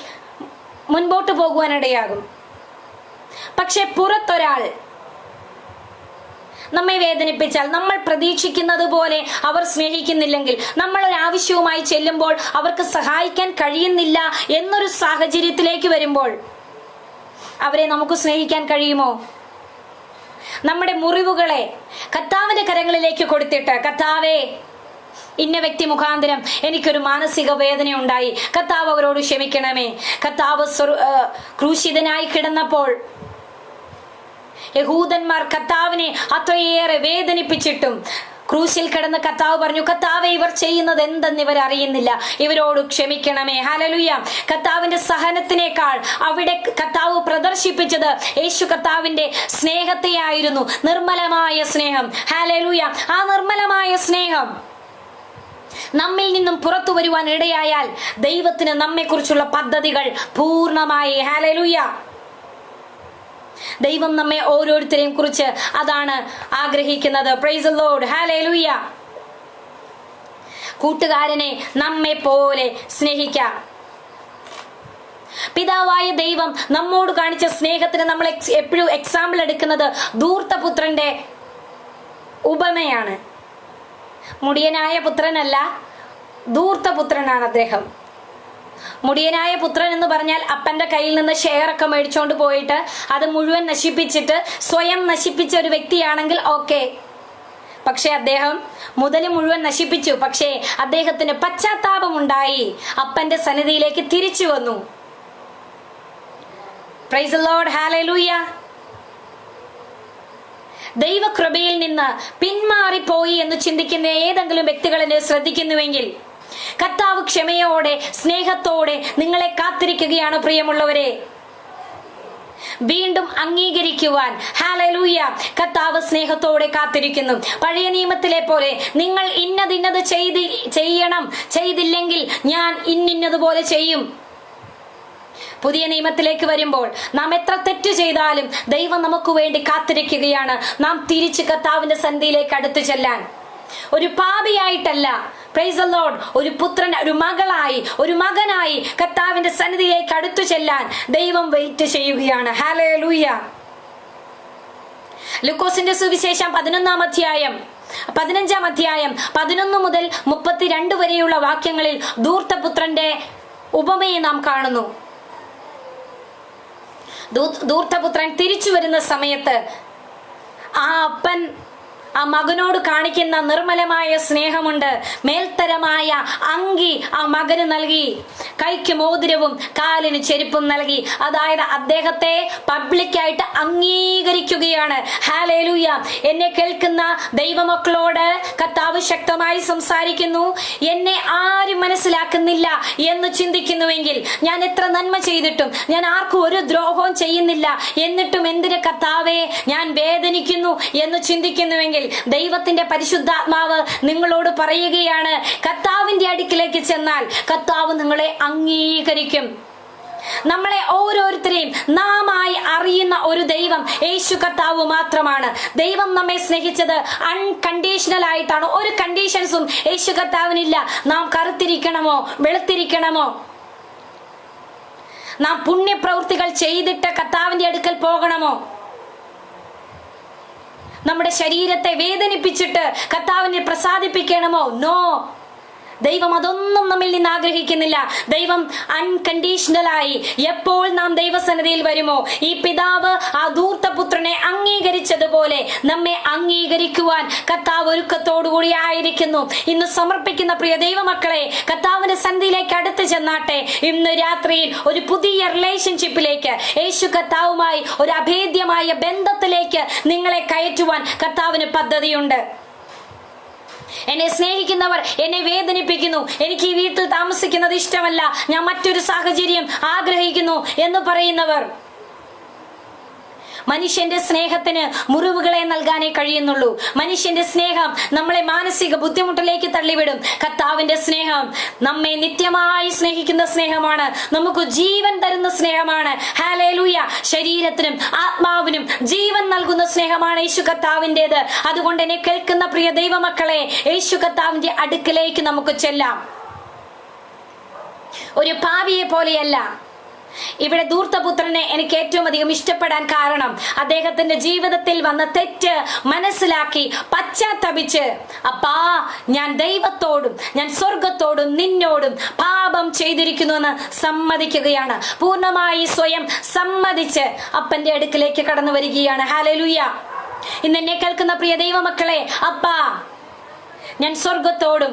മുൻപോട്ട് പോകുവാനിടയാകും. പക്ഷെ പുറത്തൊരാൾ നമ്മെ വേദനിപ്പിച്ചാൽ, നമ്മൾ പ്രതീക്ഷിക്കുന്നത് പോലെ അവർ സ്നേഹിക്കുന്നില്ലെങ്കിൽ, നമ്മൾ ഒരു ആവശ്യവുമായി ചെല്ലുമ്പോൾ അവർക്ക് സഹായിക്കാൻ കഴിയുന്നില്ല എന്നൊരു സാഹചര്യത്തിലേക്ക് വരുമ്പോൾ അവരെ നമുക്ക് സ്നേഹിക്കാൻ കഴിയുമോ? നമ്മുടെ മുറിവുകളെ കർത്താവിന്റെ കരങ്ങളിലേക്ക് കൊടുത്തിട്ട്, കർത്താവേ, ഇന്ന വ്യക്തി മുഖാന്തരം എനിക്കൊരു മാനസിക വേദന ഉണ്ടായി, കർത്താവ് അവരോട് ക്ഷമിക്കണമേ. കർത്താവ് ക്രൂശിതനായി കിടന്നപ്പോൾ യഹൂദന്മാർ കർത്താവിനെ അത്രയേറെ വേദനിപ്പിച്ചിട്ടും ക്രൂശിൽ കിടന്ന് കർത്താവ് പറഞ്ഞു, കർത്താവേ, ഇവർ ചെയ്യുന്നത് എന്തെന്ന് ഇവർ അറിയുന്നില്ല, ഇവരോട് ക്ഷമിക്കണമേ. ഹല്ലേലൂയ. കർത്താവിന്റെ സഹനത്തിനേക്കാൾ അവിടെ കർത്താവ് പ്രദർശിപ്പിച്ചത് യേശു കർത്താവിന്റെ സ്നേഹത്തെയായിരുന്നു, നിർമ്മലമായ സ്നേഹം. ഹല്ലേലൂയ. ആ നിർമ്മലമായ സ്നേഹം നമ്മിൽ നിന്നും പുറത്തു വരുവാൻ ഇടയായാൽ ദൈവത്തിന് നമ്മെക്കുറിച്ചുള്ള പദ്ധതികൾ പൂർണ്ണമായി, ഹല്ലേലൂയ, ദൈവം നമ്മെ ഓരോരുത്തരെയും കുറിച്ച് അതാണ് ആഗ്രഹിക്കുന്നത്. Price the Lord. ഹല്ലേലൂയ. കൂട്ടുകാരനെ നമ്മെ പോലെ സ്നേഹിക്കാം. പിതാവായ ദൈവം നമ്മോട് കാണിച്ച സ്നേഹത്തിന് നമ്മൾ എപ്പോഴും എക്സാമ്പിൾ എടുക്കുന്നത് ധൂർത്തപുത്രന്റെ ഉപമയാണ്. മുടിയനായ പുത്രനല്ല, ധൂർത്തപുത്രനാണ് അദ്ദേഹം. മുടിയനായ പുത്രൻ എന്ന് പറഞ്ഞാൽ അപ്പന്റെ കയ്യിൽ നിന്ന് ഷെയറൊക്കെ മേടിച്ചോണ്ട് പോയിട്ട് അത് മുഴുവൻ നശിപ്പിച്ചിട്ട് സ്വയം നശിപ്പിച്ച ഒരു വ്യക്തിയാണെങ്കിൽ ഓക്കെ. പക്ഷെ അദ്ദേഹം മുതല് മുഴുവൻ നശിപ്പിച്ചു. പക്ഷേ അദ്ദേഹത്തിന് പശ്ചാത്താപമുണ്ടായി, അപ്പന്റെ സന്നിധിയിലേക്ക് തിരിച്ചു വന്നു. Price the Lord. ഹല്ലേലൂയ. ദൈവകൃപയിൽ നിന്ന് പിന്മാറിപ്പോയി എന്ന് ചിന്തിക്കുന്ന ഏതെങ്കിലും വ്യക്തികളെ ശ്രദ്ധിക്കുന്നുവെങ്കിൽ കർത്താവ് ക്ഷമയോടെ സ്നേഹത്തോടെ നിങ്ങളെ കാത്തിരിക്കുകയാണ് പ്രിയമുള്ളവരെ, വീണ്ടും അംഗീകരിക്കുവാൻ. ഹല്ലേലൂയ. കർത്താവ് സ്നേഹത്തോടെ കാത്തിരിക്കുന്നു. പഴയ നിയമത്തിലെ പോലെ നിങ്ങൾ ഇന്നത് ചെയ്യണം, ചെയ്തില്ലെങ്കിൽ ഞാൻ ഇന്നതുപോലെ ചെയ്യും. പുതിയ നിയമത്തിലേക്ക് വരുമ്പോൾ നാം എത്ര തെറ്റ് ചെയ്താലും ദൈവം നമുക്ക് വേണ്ടി കാത്തിരിക്കുകയാണ്, നാം തിരിച്ച് കർത്താവിന്റെ സന്നിധിയിലേക്ക് അടുത്തു ചെല്ലാൻ. ഒരു പാപിയായിട്ടല്ല, പ്രൈസ് ദി ലോർഡ്, ഒരു പുത്രൻ, ഒരു മകളായി, ഒരു മകനായി കർത്താവിന്റെ സന്നിധിയിലേക്ക് അടുത്തു ചെല്ലാൻ ദൈവം വെയിറ്റ് ചെയ്യുകയാണ്. ഹല്ലേലൂയ. ലൂക്കോസിന്റെ സുവിശേഷം 15-ാം അധ്യായം 11 മുതൽ 32 വരെയുള്ള വാക്യങ്ങളിൽ ധൂർത്തപുത്രന്റെ ഉപമയെ നാം കാണുന്നു. ധൂർത്തപുത്രൻ തിരിച്ചു വരുന്ന സമയത്ത് ആ അപ്പൻ ആ മകനോട് കാണിക്കുന്ന നിർമ്മലമായ സ്നേഹമുണ്ട്. മേൽത്തരമായ അങ്കി ആ മകന് നൽകി. കൈക്ക് മോതിരവും കാലിന് ചെരുപ്പും നൽകി. അതായത് അദ്ദേഹത്തെ പബ്ലിക്കായിട്ട് അംഗീകരിക്കുകയാണ്. ഹല്ലേലൂയ. എന്നെ കേൾക്കുന്ന ദൈവമക്കളോട് കർത്താവ് ശക്തമായി സംസാരിക്കുന്നു. എന്നെ ആരും മനസ്സിലാക്കുന്നില്ല എന്ന് ചിന്തിക്കുന്നുവെങ്കിൽ, ഞാൻ എത്ര നന്മ ചെയ്തിട്ടും ഞാൻ ആർക്കും ഒരു ദ്രോഹവും ചെയ്യുന്നില്ല, എന്നിട്ടും എന്തിന് കർത്താവേ ഞാൻ വേദനിക്കുന്നു എന്ന് ചിന്തിക്കുന്നുവെങ്കിൽ, ദൈവത്തിന്റെ പരിശുദ്ധാത്മാവ് നിങ്ങളോട് പറയുകയാണ്, കർത്താവിന്റെ അടുക്കിലേക്ക് ചെന്നാൽ കർത്താവ് നിങ്ങളെ അംഗീകരിക്കും. നമ്മളെ ഓരോരുത്തരെയും നാമായി അറിയുന്ന ഒരു ദൈവം യേശു കർത്താവ് മാത്രമാണ്. ദൈവം നമ്മെ സ്നേഹിച്ചത് അൺകണ്ടീഷണൽ ആയിട്ടാണ്. ഒരു കണ്ടീഷൻസും യേശു കർത്താവിനില്ല. നാം കറുത്തിരിക്കണമോ വെളുത്തിരിക്കണമോ, നാം പുണ്യപ്രവൃത്തികൾ ചെയ്തിട്ട് കർത്താവിന്റെ അടുക്കൽ പോകണമോ, നമ്മുടെ ശരീരത്തെ വേദനിപ്പിച്ചിട്ട് കർത്താവിനെ പ്രസാദിപ്പിക്കണമോ? നോ. ദൈവം അതൊന്നും നമ്മിൽ നിന്ന് ആഗ്രഹിക്കുന്നില്ല. ദൈവം അൺകണ്ടീഷണലായി എപ്പോൾ നാം ദൈവസന്നിധിയിൽ വരുമോ, ഈ പിതാവ് ആ ധൂർത്തപുത്രനെ അംഗീകരിച്ചതുപോലെ നമ്മെ അംഗീകരിക്കുവാൻ കർത്താവ് ഒരുക്കത്തോടുകൂടി ആയിരിക്കുന്നു. ഇന്ന് സമർപ്പിക്കുന്ന പ്രിയ ദൈവമക്കളെ, കർത്താവിന്റെ സന്നിധിയിലേക്ക് അടുത്ത് ചെന്നാട്ടെ. ഇന്ന് രാത്രിയിൽ ഒരു പുതിയ റിലേഷൻഷിപ്പിലേക്ക്, യേശു കർത്താവുമായി ഒരു അഭേദ്യമായ ബന്ധത്തിലേക്ക് നിങ്ങളെ കയറ്റുവാൻ കർത്താവിന് പദ്ധതിയുണ്ട്. എന്നെ സ്നേഹിക്കുന്നവർ എന്നെ വേദനിപ്പിക്കുന്നു, എനിക്ക് ഈ വീട്ടിൽ താമസിക്കുന്നത് ഇഷ്ടമല്ല, ഞാൻ മറ്റൊരു സാഹചര്യം ആഗ്രഹിക്കുന്നു എന്ന് പറയുന്നവർ, മനുഷ്യന്റെ സ്നേഹത്തിന് മുറിവുകളെ നൽകാനേ കഴിയുന്നുള്ളൂ. മനുഷ്യന്റെ സ്നേഹം നമ്മളെ മാനസിക ബുദ്ധിമുട്ടിലേക്ക് തള്ളിവിടും. കർത്താവിന്റെ സ്നേഹം നമ്മെ നിത്യമായി സ്നേഹിക്കുന്ന സ്നേഹമാണ്, നമുക്ക് ജീവൻ തരുന്ന സ്നേഹമാണ്. ഹല്ലേലൂയ. ശരീരത്തിനും ആത്മാവിനും ജീവൻ നൽകുന്ന സ്നേഹമാണ് യേശു കർത്താവിൻ്റെത്. അതുകൊണ്ട് എന്നെ കേൾക്കുന്ന പ്രിയ ദൈവമക്കളെ, യേശു കർത്താവിന്റെ അടുക്കിലേക്ക് നമുക്ക് ചെല്ലാം. ഒരു പാപിയെ പോലെയല്ല. ഇവിടെ ധൂർത്തപുത്രനെ എനിക്ക് ഏറ്റവും അധികം ഇഷ്ടപ്പെടാൻ കാരണം, അദ്ദേഹത്തിന്റെ ജീവിതത്തിൽ വന്ന തെറ്റ് മനസ്സിലാക്കി പശ്ചാത്തപിച്ച്, അപ്പാ ഞാൻ ദൈവത്തോടും ഞാൻ സ്വർഗത്തോടും നിന്നോടും പാപം ചെയ്തിരിക്കുന്നു എന്ന് സമ്മതിക്കുകയാണ്. പൂർണ്ണമായി സ്വയം സമ്മതിച്ച് അപ്പന്റെ അടുക്കിലേക്ക് കടന്നു വരികയാണ്. ഹല്ലേലൂയ. ഇന്ന് എന്നെ കേൾക്കുന്ന പ്രിയ ദൈവമക്കളെ, അപ്പാ ഞാൻ സ്വർഗത്തോടും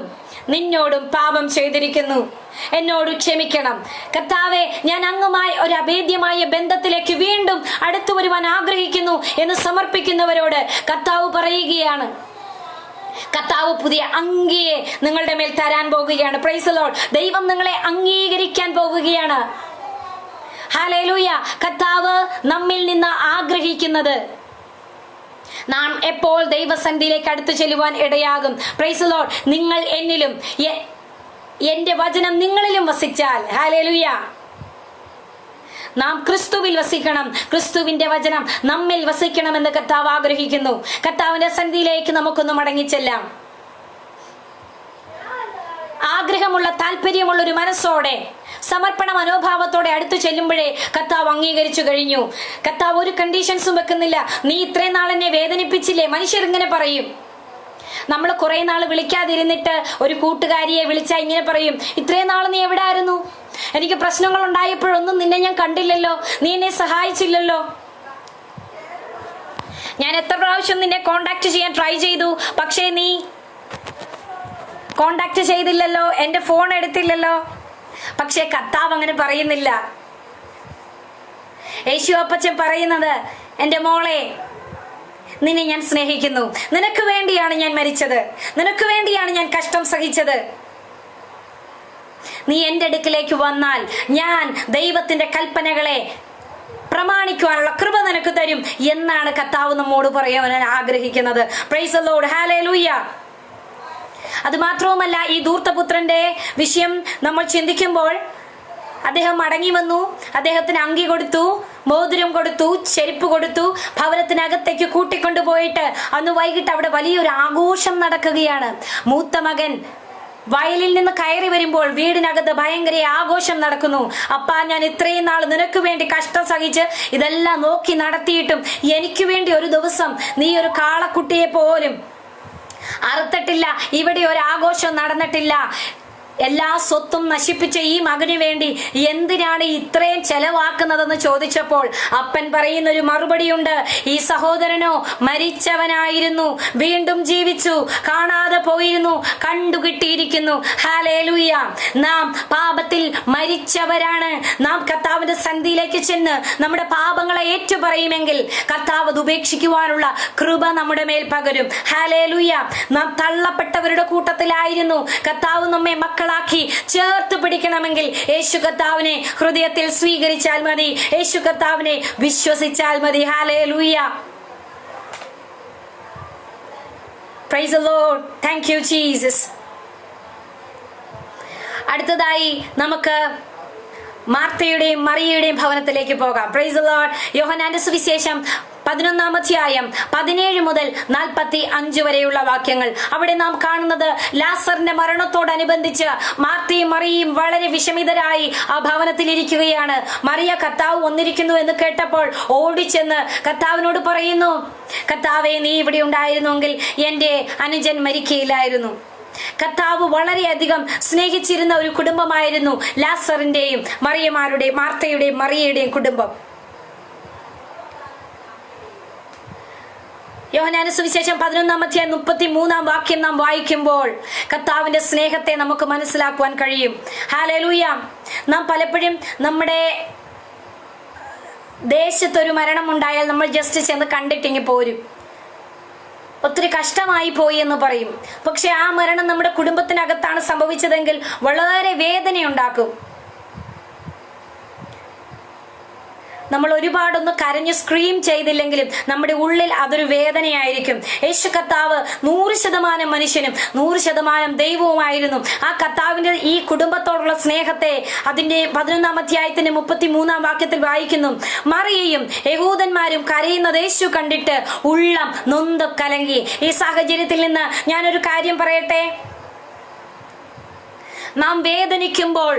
നിന്നോടും പാപം ചെയ്തിരിക്കുന്നു, എന്നോട് ക്ഷമിക്കണം. കർത്താവെ, ഞാൻ അങ്ങുമായി ഒരു അഭേദ്യമായ ബന്ധത്തിലേക്ക് വീണ്ടും അടുത്തു വരുവാൻ ആഗ്രഹിക്കുന്നു എന്ന് സമർപ്പിക്കുന്നവരോട് കർത്താവ് പറയുകയാണ്, കർത്താവ് പുതിയ അങ്കിയെ നിങ്ങളുടെ മേൽ തരാൻ പോകുകയാണ്. Price the Lord. ദൈവം നിങ്ങളെ അംഗീകരിക്കാൻ പോകുകയാണ്. ഹല്ലേലൂയ. കർത്താവ് നമ്മിൽ നിന്ന് ആഗ്രഹിക്കുന്നത് നാം എപ്പോൾ ദൈവസന്നിധിയിലേക്ക് അടുത്തു ചെല്ലുവാൻ ഇടയാകും. Praise the Lord. നിങ്ങൾ എന്നിലും എന്റെ വചനം നിങ്ങളിലും വസിച്ചാൽ, ഹല്ലേലൂയ, നാം ക്രിസ്തുവിൽ വസിക്കണം, ക്രിസ്തുവിന്റെ വചനം നമ്മിൽ വസിക്കണമെന്ന് കർത്താവ് ആഗ്രഹിക്കുന്നു. കർത്താവിന്റെ സന്നിധിയിലേക്ക് നമുക്കൊന്ന് മടങ്ങിച്ചെല്ലാം. ആഗ്രഹമുള്ള താല്പര്യമുള്ള ഒരു മനസ്സോടെ സമർപ്പണ മനോഭാവത്തോടെ അടുത്തു ചെല്ലുമ്പോഴേ കർത്താവ് അംഗീകരിച്ചു കഴിഞ്ഞു. കർത്താവ് ഒരു കണ്ടീഷൻസും വെക്കുന്നില്ല. നീ ഇത്രയും നാൾ എന്നെ വേദനിപ്പിച്ചില്ലേ? മനുഷ്യർ ഇങ്ങനെ പറയും. നമ്മൾ കുറെ നാൾ വിളിക്കാതിരുന്നിട്ട് ഒരു കൂട്ടുകാരിയെ വിളിച്ചാൽ ഇങ്ങനെ പറയും, ഇത്രയും നാൾ നീ എവിടെ ആയിരുന്നു? എനിക്ക് പ്രശ്നങ്ങൾ ഉണ്ടായപ്പോഴൊന്നും നിന്നെ ഞാൻ കണ്ടില്ലല്ലോ, നീ എന്നെ സഹായിച്ചില്ലല്ലോ. ഞാൻ എത്ര പ്രാവശ്യം നിന്നെ കോണ്ടാക്ട് ചെയ്യാൻ ട്രൈ ചെയ്തു, പക്ഷേ നീ കോണ്ടാക്ട് ചെയ്തില്ലല്ലോ, എന്റെ ഫോൺ എടുത്തില്ലല്ലോ. പക്ഷെ കർത്താവ് അങ്ങനെ പറയുന്നില്ല. യേശു അപ്പച്ചൻ പറയുന്നത്, എന്റെ മോളെ, നിന്നെ ഞാൻ സ്നേഹിക്കുന്നു, നിനക്ക് വേണ്ടിയാണ് ഞാൻ മരിച്ചത്, നിനക്ക് വേണ്ടിയാണ് ഞാൻ കഷ്ടം സഹിച്ചത്. നീ എന്റെ അടുക്കിലേക്ക് വന്നാൽ ഞാൻ ദൈവത്തിന്റെ കൽപ്പനകളെ പ്രമാണിക്കുവാനുള്ള കൃപ നിനക്ക് തരും എന്നാണ് കർത്താവ് നമ്മോട് പറയാൻ ആഗ്രഹിക്കുന്നത്. Price the Lord. ഹല്ലേലൂയ. അത് മാത്രവുമല്ല, ഈ ധൂർത്തപുത്രന്റെ വിഷയം നമ്മൾ ചിന്തിക്കുമ്പോൾ, അദ്ദേഹം മടങ്ങി വന്നു, അദ്ദേഹത്തിന് അങ്കി കൊടുത്തു, മോതിരം കൊടുത്തു, ചെരുപ്പ് കൊടുത്തു, ഭവനത്തിനകത്തേക്ക് കൂട്ടിക്കൊണ്ടുപോയിട്ട് അന്ന് വൈകിട്ട് അവിടെ വലിയൊരു ആഘോഷം നടക്കുകയാണ്. മൂത്ത മകൻ വയലിൽ നിന്ന് കയറി വരുമ്പോൾ വീടിനകത്ത് ഭയങ്കര ആഘോഷം നടക്കുന്നു. അപ്പാ, ഞാൻ ഇത്രയും നാൾ നിനക്ക് വേണ്ടി കഷ്ടം സഹിച്ച് ഇതെല്ലാം നോക്കി നടത്തിയിട്ടും എനിക്ക് വേണ്ടി ഒരു ദിവസം നീ ഒരു കാളക്കുട്ടിയെ പോലും അറുത്തിട്ടില്ല, ഇവിടെ ഒരു ആഘോഷം നടന്നിട്ടില്ല. എല്ലാ സ്വത്തും നശിപ്പിച്ച ഈ മകന് വേണ്ടി എന്തിനാണ് ഇത്രയും ചെലവാക്കുന്നതെന്ന് ചോദിച്ചപ്പോൾ അപ്പൻ പറയുന്ന ഒരു മറുപടിയുണ്ട്. ഈ സഹോദരനോ മരിച്ചവനായിരുന്നു, വീണ്ടും ജീവിച്ചു, കാണാതെ പോയിരുന്നു, കണ്ടുകിട്ടിയിരിക്കുന്നു. ഹല്ലേലൂയ. നാം പാപത്തിൽ മരിച്ചവരാണ്. നാം കർത്താവിന്റെ സന്നിധിയിലേക്ക് ചെന്ന് നമ്മുടെ പാപങ്ങളെ ഏറ്റുപറയുമെങ്കിൽ കർത്താവ് അത് ഉപേക്ഷിക്കുവാനുള്ള കൃപ നമ്മുടെ മേൽ പകരും. ഹല്ലേലൂയ. നാം തള്ളപ്പെട്ടവരുടെ കൂട്ടത്തിലായിരുന്നു. കർത്താവ് നമ്മെ മക്കളാക്കി ചേർത്ത് പിടിക്കണമെങ്കിൽ യേശു കർത്താവിനെ ഹൃദയത്തിൽ സ്വീകരിച്ചാൽ മതി, യേശു കർത്താവിനെ വിശ്വസിച്ചാൽ മതി. Hallelujah. Praise the Lord. Thank you Jesus. അടുത്തതായി നമുക്ക് മാർത്തയുടെയും മറിയയുടെയും ഭവനത്തിലേക്ക് പോകാം. Price the Lord. യോഹന്നാന്റെ സുവിശേഷം 11-ാം അധ്യായം 17 മുതൽ 45 വരെയുള്ള വാക്യങ്ങൾ. അവിടെ നാം കാണുന്നത് ലാസറിന്റെ മരണത്തോടനുബന്ധിച്ച് മാർത്തയും മറിയയും വളരെ വിഷമിതരായി ആ ഭവനത്തിൽ ഇരിക്കുകയാണ്. മറിയ കർത്താവ് വന്നിരിക്കുന്നു എന്ന് കേട്ടപ്പോൾ ഓടിച്ചെന്ന് കർത്താവിനോട് പറയുന്നു, കർത്താവേ, നീ ഇവിടെ ഉണ്ടായിരുന്നുവെങ്കിൽ എന്റെ അനുജൻ മരിക്കയില്ലായിരുന്നു. കർത്താവ് വളരെയധികം സ്നേഹിച്ചിരുന്ന ഒരു കുടുംബമായിരുന്നു ലാസറിന്റെയും മാർത്തയുടെയും മറിയയുടെയും കുടുംബം. യോഹന്നാന്റെ സുവിശേഷം 11-ാം അധ്യായം 33-ാം വാക്യം നാം വായിക്കുമ്പോൾ കർത്താവിന്റെ സ്നേഹത്തെ നമുക്ക് മനസ്സിലാക്കുവാൻ കഴിയും. ഹല്ലേലൂയ. നാം പലപ്പോഴും നമ്മുടെ ദേശത്തൊരു മരണം ഉണ്ടായാൽ നമ്മൾ ജസ്റ്റ് ചെന്ന് കണ്ടിട്ടിങ്ങി പോരും, ഒത്തിരി കഷ്ടമായി പോയി എന്ന് പറയും. പക്ഷെ ആ മരണം നമ്മുടെ കുടുംബത്തിനകത്താണ് സംഭവിച്ചതെങ്കിൽ വളരെ വേദനയുണ്ടാക്കും. നമ്മൾ ഒരുപാടൊന്ന് കരഞ്ഞ് സ്ക്രീം ചെയ്തില്ലെങ്കിലും നമ്മുടെ ഉള്ളിൽ അതൊരു വേദനയായിരിക്കും. യേശു കർത്താവ് 100% മനുഷ്യനും 100% ദൈവവുമായിരുന്നു. ആ കർത്താവിന്റെ ഈ കുടുംബത്തോടുള്ള സ്നേഹത്തെ അതിന്റെ 11-ാം അധ്യായത്തിന്റെ 33-ാം വാക്യത്തിൽ വായിക്കുന്നു. മറിയയും യഹൂദന്മാരും കരയുന്നത് യേശു കണ്ടിട്ട് ഉള്ളം നൊന്ത് കലങ്ങി. ഈ സാഹചര്യത്തിൽ നിന്ന് ഞാനൊരു കാര്യം പറയട്ടെ. നാം വേദനിക്കുമ്പോൾ